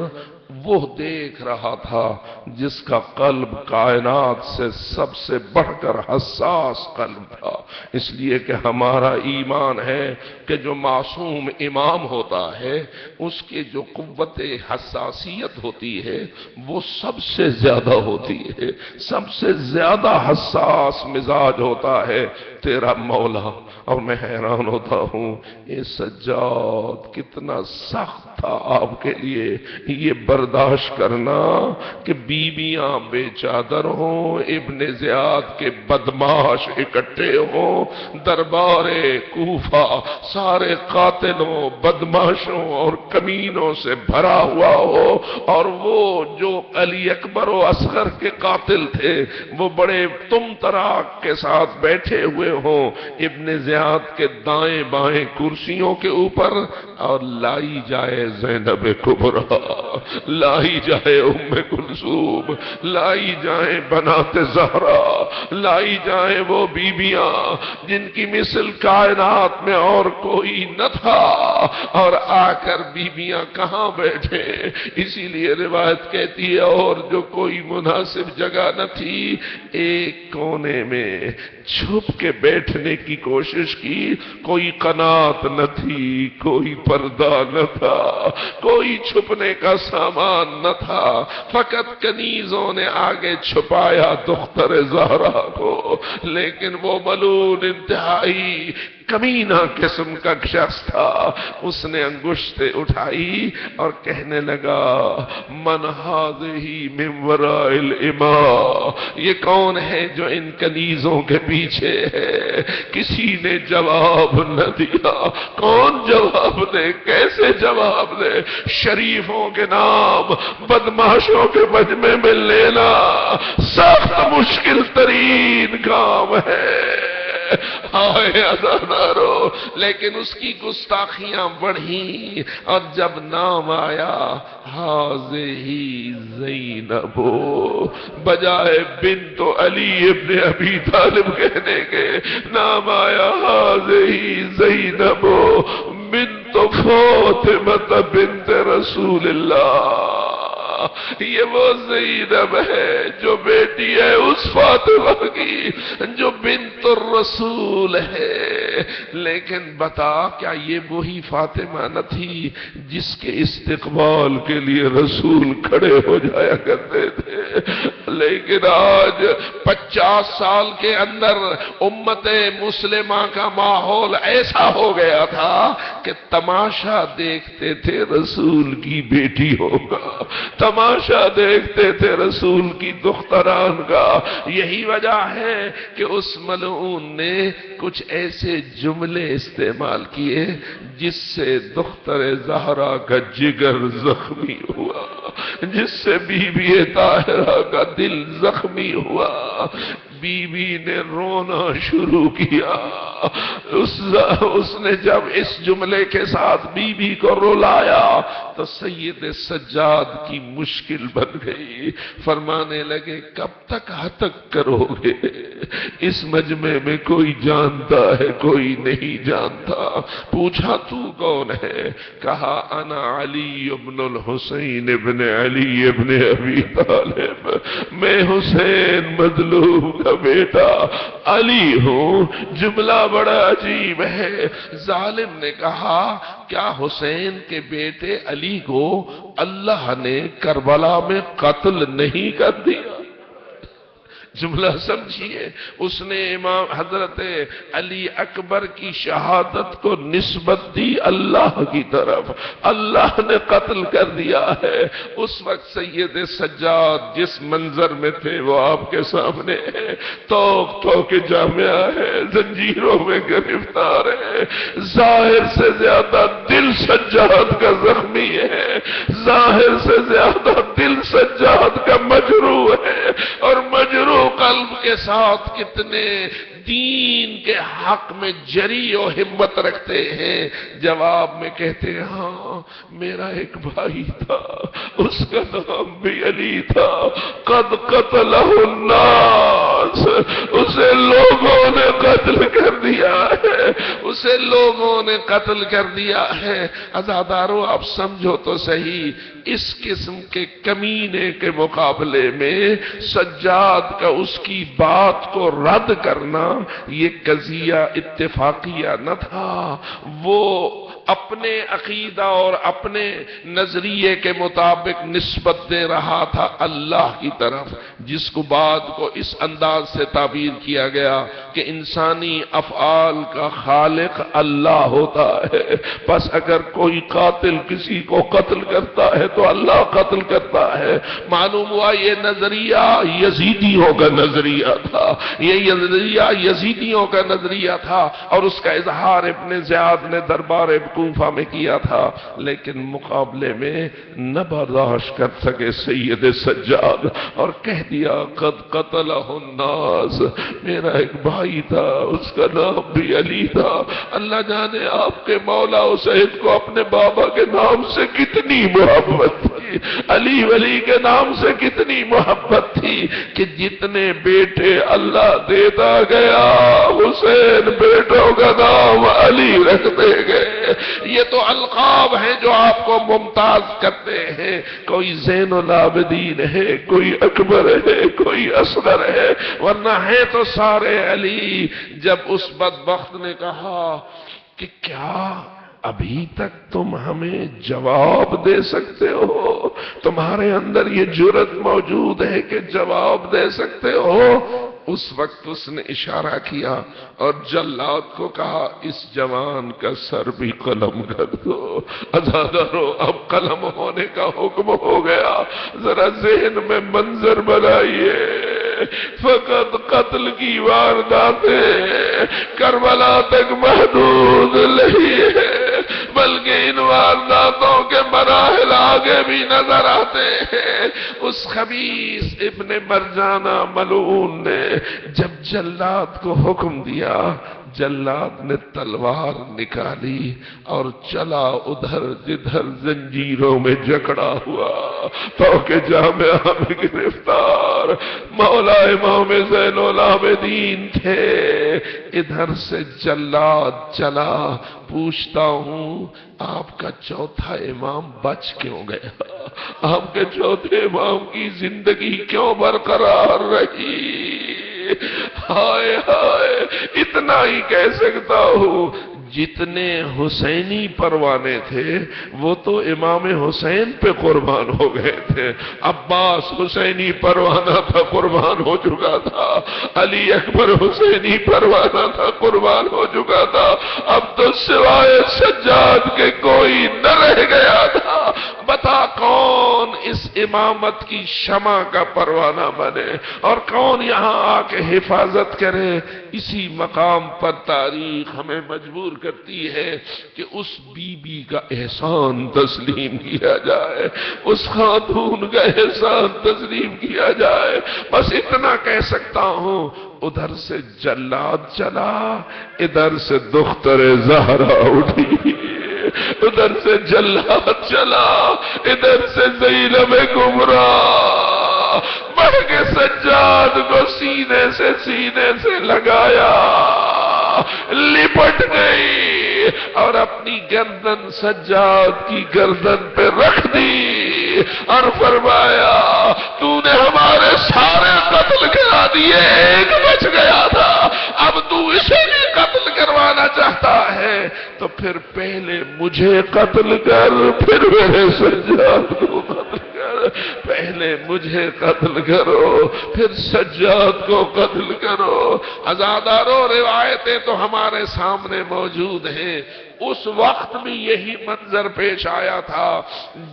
وہ دیکھ رہا تھا جس کا قلب کائنات سے سب سے بڑھ کر حساس قلب تھا، اس لیے کہ ہمارا ایمان ہے کہ جو معصوم امام ہوتا ہے اس کی جو قوت حساسیت ہوتی ہے وہ سب سے زیادہ ہوتی ہے، سب سے زیادہ حساس مزاج ہوتا ہے تیرا مولا۔ اور میں حیران ہوتا ہوں یہ سجاد کتنا سخت تھا آپ کے لیے یہ برداشت کرنا کہ بیویاں بے چادر ہوں، ابن زیاد کے بدماش اکٹھے ہوں، دربار کوفہ سارے قاتلوں، بدماشوں اور کمینوں سے بھرا ہوا ہو، اور وہ جو علی اکبر و اصغر کے قاتل تھے وہ بڑے تم تراک کے ساتھ بیٹھے ہوئے ہوں ابن زیاد کے دائیں بائیں کرسیوں کے اوپر، اور لائی جائے زینب کبریٰ، لائی جائے ام کلثوم، لائی جائیں بنات زہرا، لائی جائیں وہ بیویاں جن کی مثل کائنات میں اور کوئی نہ تھا، اور آ کر بیویاں کہاں بیٹھے؟ اسی لیے روایت کہتی ہے اور جو کوئی مناسب جگہ نہ تھی ایک کونے میں چھپ کے بیٹھنے کی کوشش کی، کوئی قنات نہ تھی، کوئی پردہ نہ تھا، کوئی چھپنے کا سامان نہ تھا، فقط کنیزوں نے آگے چھپایا دختر زہرا کو، لیکن وہ ملعون انتہائی کمینہ قسم کا شخص تھا، اس نے انگشتیں اٹھائی اور کہنے لگا من هذه من وراء الاماء، یہ کون ہے جو ان کنیزوں کے پیچھے ہے؟ کسی نے جواب نہ دیا، کون جواب دے، کیسے جواب دے؟ شریفوں کے نام بدماشوں کے مجمع میں لینا سخت مشکل ترین کام ہے، آئے عزادارو، لیکن اس کی گستاخیاں بڑھی، اور جب نام آیا ہذہ زینب، بجائے بنت علی ابن ابی طالب کہنے کے نام آیا ہذہ زینب بنت فاطمہ بنت رسول اللہ، یہ وہ زینب ہے جو بیٹی ہے اس فاطمہ کی جو بنت الرسول ہے۔ لیکن بتا کیا یہ وہی فاطمہ نہ تھی جس کے استقبال کے لیے رسول کھڑے ہو جایا کرتے تھے؟ لیکن آج 50 سال کے اندر امت مسلمہ کا ماحول ایسا ہو گیا تھا کہ تماشا دیکھتے تھے رسول کی بیٹی ہوگا، تماشا دیکھتے تھے رسول کی دختران کا۔ یہی وجہ ہے کہ اس ملعون نے کچھ ایسے جملے استعمال کیے جس سے دختر زہرا کا جگر زخمی ہوا، جس سے بی بی طاہرہ کا دل زخمی ہوا، بی بی نے رونا شروع کیا۔ اس نے جب اس جملے کے ساتھ بی بی کو رلایا تو سید سجاد کی مشکل بن گئی، فرمانے لگے کب تک کہاں تک کرو گے؟ اس مجمع میں کوئی جانتا ہے کوئی نہیں جانتا۔ پوچھا تو کون ہے؟ کہا انا علی ابن الحسین ابن علی ابن ابی طالب، میں حسین مظلوم کا بیٹا علی ہوں۔ جملہ بڑا عجیب ہے۔ ظالم نے کہا کیا حسین کے بیٹے علی کو اللہ نے کربلا میں قتل نہیں کر دیا؟ جملہ سمجھیے، اس نے امام حضرت علی اکبر کی شہادت کو نسبت دی اللہ کی طرف، اللہ نے قتل کر دیا ہے۔ اس وقت سید سجاد جس منظر میں تھے وہ آپ کے سامنے ہے، توق جامعہ ہے، زنجیروں میں گرفتار ہے، ظاہر سے زیادہ دل سجاد کا زخمی ہے، ظاہر سے زیادہ دل سجاد کا مجروح ہے، اور مجروح قلب کے ساتھ کتنے دین کے حق میں جری و ہمت رکھتے ہیں، جواب میں کہتے ہیں ہاں میرا ایک بھائی تھا، اس کا نام بھی علی تھا، قد قتلہ الناس، اسے لوگوں نے قتل کر دیا ہے، اسے لوگوں نے قتل کر دیا ہے۔ عزادارو آپ سمجھو تو صحیح، اس قسم کے کمینے کے مقابلے میں سجاد کا اس کی بات کو رد کرنا یہ قضیہ اتفاقیہ نہ تھا، وہ اپنے عقیدہ اور اپنے نظریے کے مطابق نسبت دے رہا تھا اللہ کی طرف، جس کو بات کو اس انداز سے تعبیر کیا گیا کہ انسانی افعال کا خالق اللہ ہوتا ہے، بس اگر کوئی قاتل کسی کو قتل کرتا ہے تو اللہ قتل کرتا ہے۔ معلوم ہوا یہ نظریہ یزیدیوں کا نظریہ تھا، یہ نظریہ یزیدیوں کا نظریہ تھا، اور اس کا اظہار ابن زیاد نے دربار کوفہ میں کیا تھا، لیکن مقابلے میں نہ برداشت کر سکے سید سجاد، اور کہہ دیا قد قتلہ الناس، میرا ایک بھائی تھا اس کا نام بھی علی تھا۔ اللہ جانے آپ کے مولا حسین کو اپنے بابا کے نام سے کتنی محبت تھی، علی ولی کے نام سے کتنی محبت تھی کہ جتنے بیٹے اللہ دیتا گیا حسین بیٹوں کا نام علی رکھتے گئے۔ یہ تو القاب ہیں جو آپ کو ممتاز کرتے ہیں، کوئی زین العابدین ہے، کوئی اکبر ہے، کوئی اصغر ہے، ورنہ ہے تو سارے علی۔ جب اس بدبخت نے کہا کہ کیا ابھی تک تم ہمیں جواب دے سکتے ہو، تمہارے اندر یہ جرت موجود ہے کہ جواب دے سکتے ہو، اس وقت اس نے اشارہ کیا اور جلاد کو کہا اس جوان کا سر بھی قلم کر دو۔ عزادارو اب قلم ہونے کا حکم ہو گیا، ذرا ذہن میں منظر بنائیے، فقط قتل کی وارداتیں کربلا تک محدود نہیں ہے، بلکہ ان وارداتوں کے مراحل آگے بھی نظر آتے ہیں۔ اس خبیث ابن مرجانہ ملعون نے جب جلاد کو حکم دیا، جلاد نے تلوار نکالی اور چلا ادھر جدھر زنجیروں میں جکڑا ہوا، تو کہ جامعہ میں گرفتار مولا امام زین العابدین تھے۔ ادھر سے جلاد چلا، پوچھتا ہوں آپ کا چوتھا امام بچ کیوں گیا؟ آپ کے چوتھے امام کی زندگی کیوں برقرار رہی؟ ہائے ہائے، اتنا ہی کہہ سکتا ہوں، جتنے حسینی پروانے تھے وہ تو امام حسین پہ قربان ہو گئے تھے۔ عباس حسینی پروانہ تھا، قربان ہو چکا تھا، علی اکبر حسینی پروانہ تھا، قربان ہو چکا تھا، اب تو سوائے سجاد کے کوئی نہ رہ گیا تھا۔ بتا کون اس امامت کی شمع کا پروانہ بنے اور کون یہاں آ کے حفاظت کرے؟ اسی مقام پر تاریخ ہمیں مجبور کرتی ہے کہ اس بی بی کا احسان تسلیم کیا جائے، اس خاتون کا احسان تسلیم کیا جائے۔ بس اتنا کہہ سکتا ہوں، ادھر سے جلاد چلا، ادھر سے دختر زہرا اٹھی، ادھر سے جلاد چلا، ادھر سے زینب کبریٰ، بڑھ کے سجاد کو سینے سے لگایا، لپٹ گئی اور اپنی گردن سجاد کی گردن پہ رکھ دی اور فرمایا تو نے ہمارے سارے قتل کرا دیے، ایک بچ گیا تھا، اب تو اسے بھی قتل کروانا چاہتا ہے تو پھر پہلے مجھے قتل کر، پھر میرے سجاد کو قتل کر، پہلے مجھے قتل کرو پھر سجاد کو قتل کرو۔ عزادارو روایتیں تو ہمارے سامنے موجود ہیں، اس وقت بھی یہی منظر پیش آیا تھا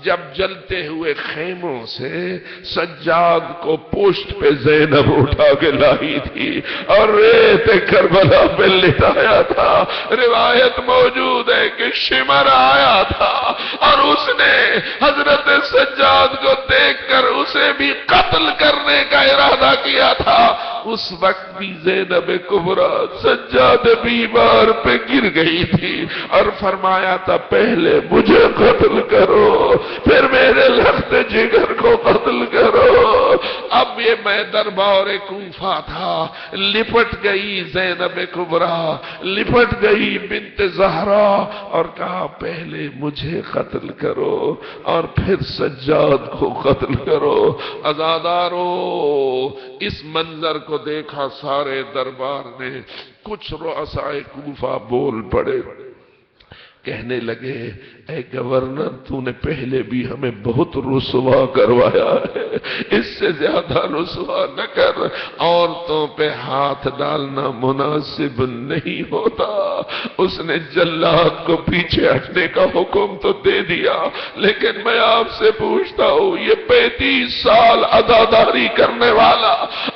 جب جلتے ہوئے خیموں سے سجاد کو پشت پہ زینب اٹھا کے لائی تھی اور ریت کربلا پہ لٹایا تھا۔ روایت موجود ہے کہ شمر آیا تھا اور اس نے حضرت سجاد کو دیکھ کر اسے بھی قتل کرنے کا ارادہ کیا تھا۔ اس وقت بھی زینب کبریٰ سجاد بیمار پہ گر گئی تھی اور فرمایا تھا پہلے مجھے قتل کرو پھر میرے لخت جگر کو قتل کرو۔ اب یہ میں دربار کوفہ تھا، لپٹ گئی زینب کبریٰ، لپٹ گئی بنت زہرا اور کہا پہلے مجھے قتل کرو اور پھر سجاد کو قتل کرو۔ عزادارو اس منظر کو دیکھا سارے دربار نے، کچھ رؤسائے کوفہ بول پڑے، کہنے لگے اے گورنر تو نے پہلے بھی ہمیں بہت رسوا کروایا ہے، اس سے زیادہ رسوا نہ کر، عورتوں پہ ہاتھ ڈالنا مناسب نہیں ہوتا۔ اس نے جلاد کو پیچھے ہٹنے کا حکم تو دے دیا، لیکن میں آپ سے پوچھتا ہوں یہ 35 سال عزاداری کرنے والا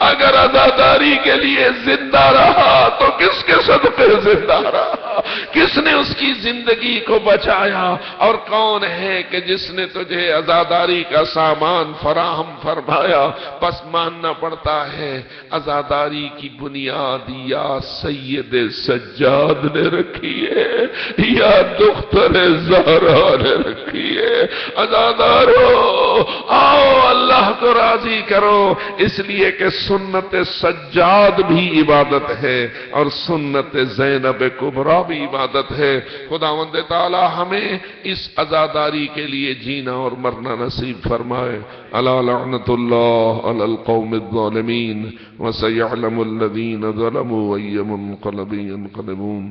اگر عزاداری کے لیے زندہ رہا تو کس کے صدقے زندہ رہا؟ کس نے اس کی زندگی کو بچایا؟ اور کون ہے کہ جس نے تجھے عزاداری کا سامان فراہم فرمایا؟ بس ماننا پڑتا ہے عزاداری کی بنیاد یا سید سجاد نے رکھی ہے یا دختر زہرا نے رکھی ہے۔ عزادارو آؤ اللہ کو راضی کرو، اس لیے کہ سنت سجاد بھی عبادت ہے اور سنت زینب کبریٰ بھی عبادت ہے۔ خداوند تعالی ہمیں اس عزاداری کے لیے جینا اور مرنا نصیب فرمائے۔ الا لعنت اللہ علی القوم الظالمین وسیعلم الذین ظلموا ای منقلب ینقلبون۔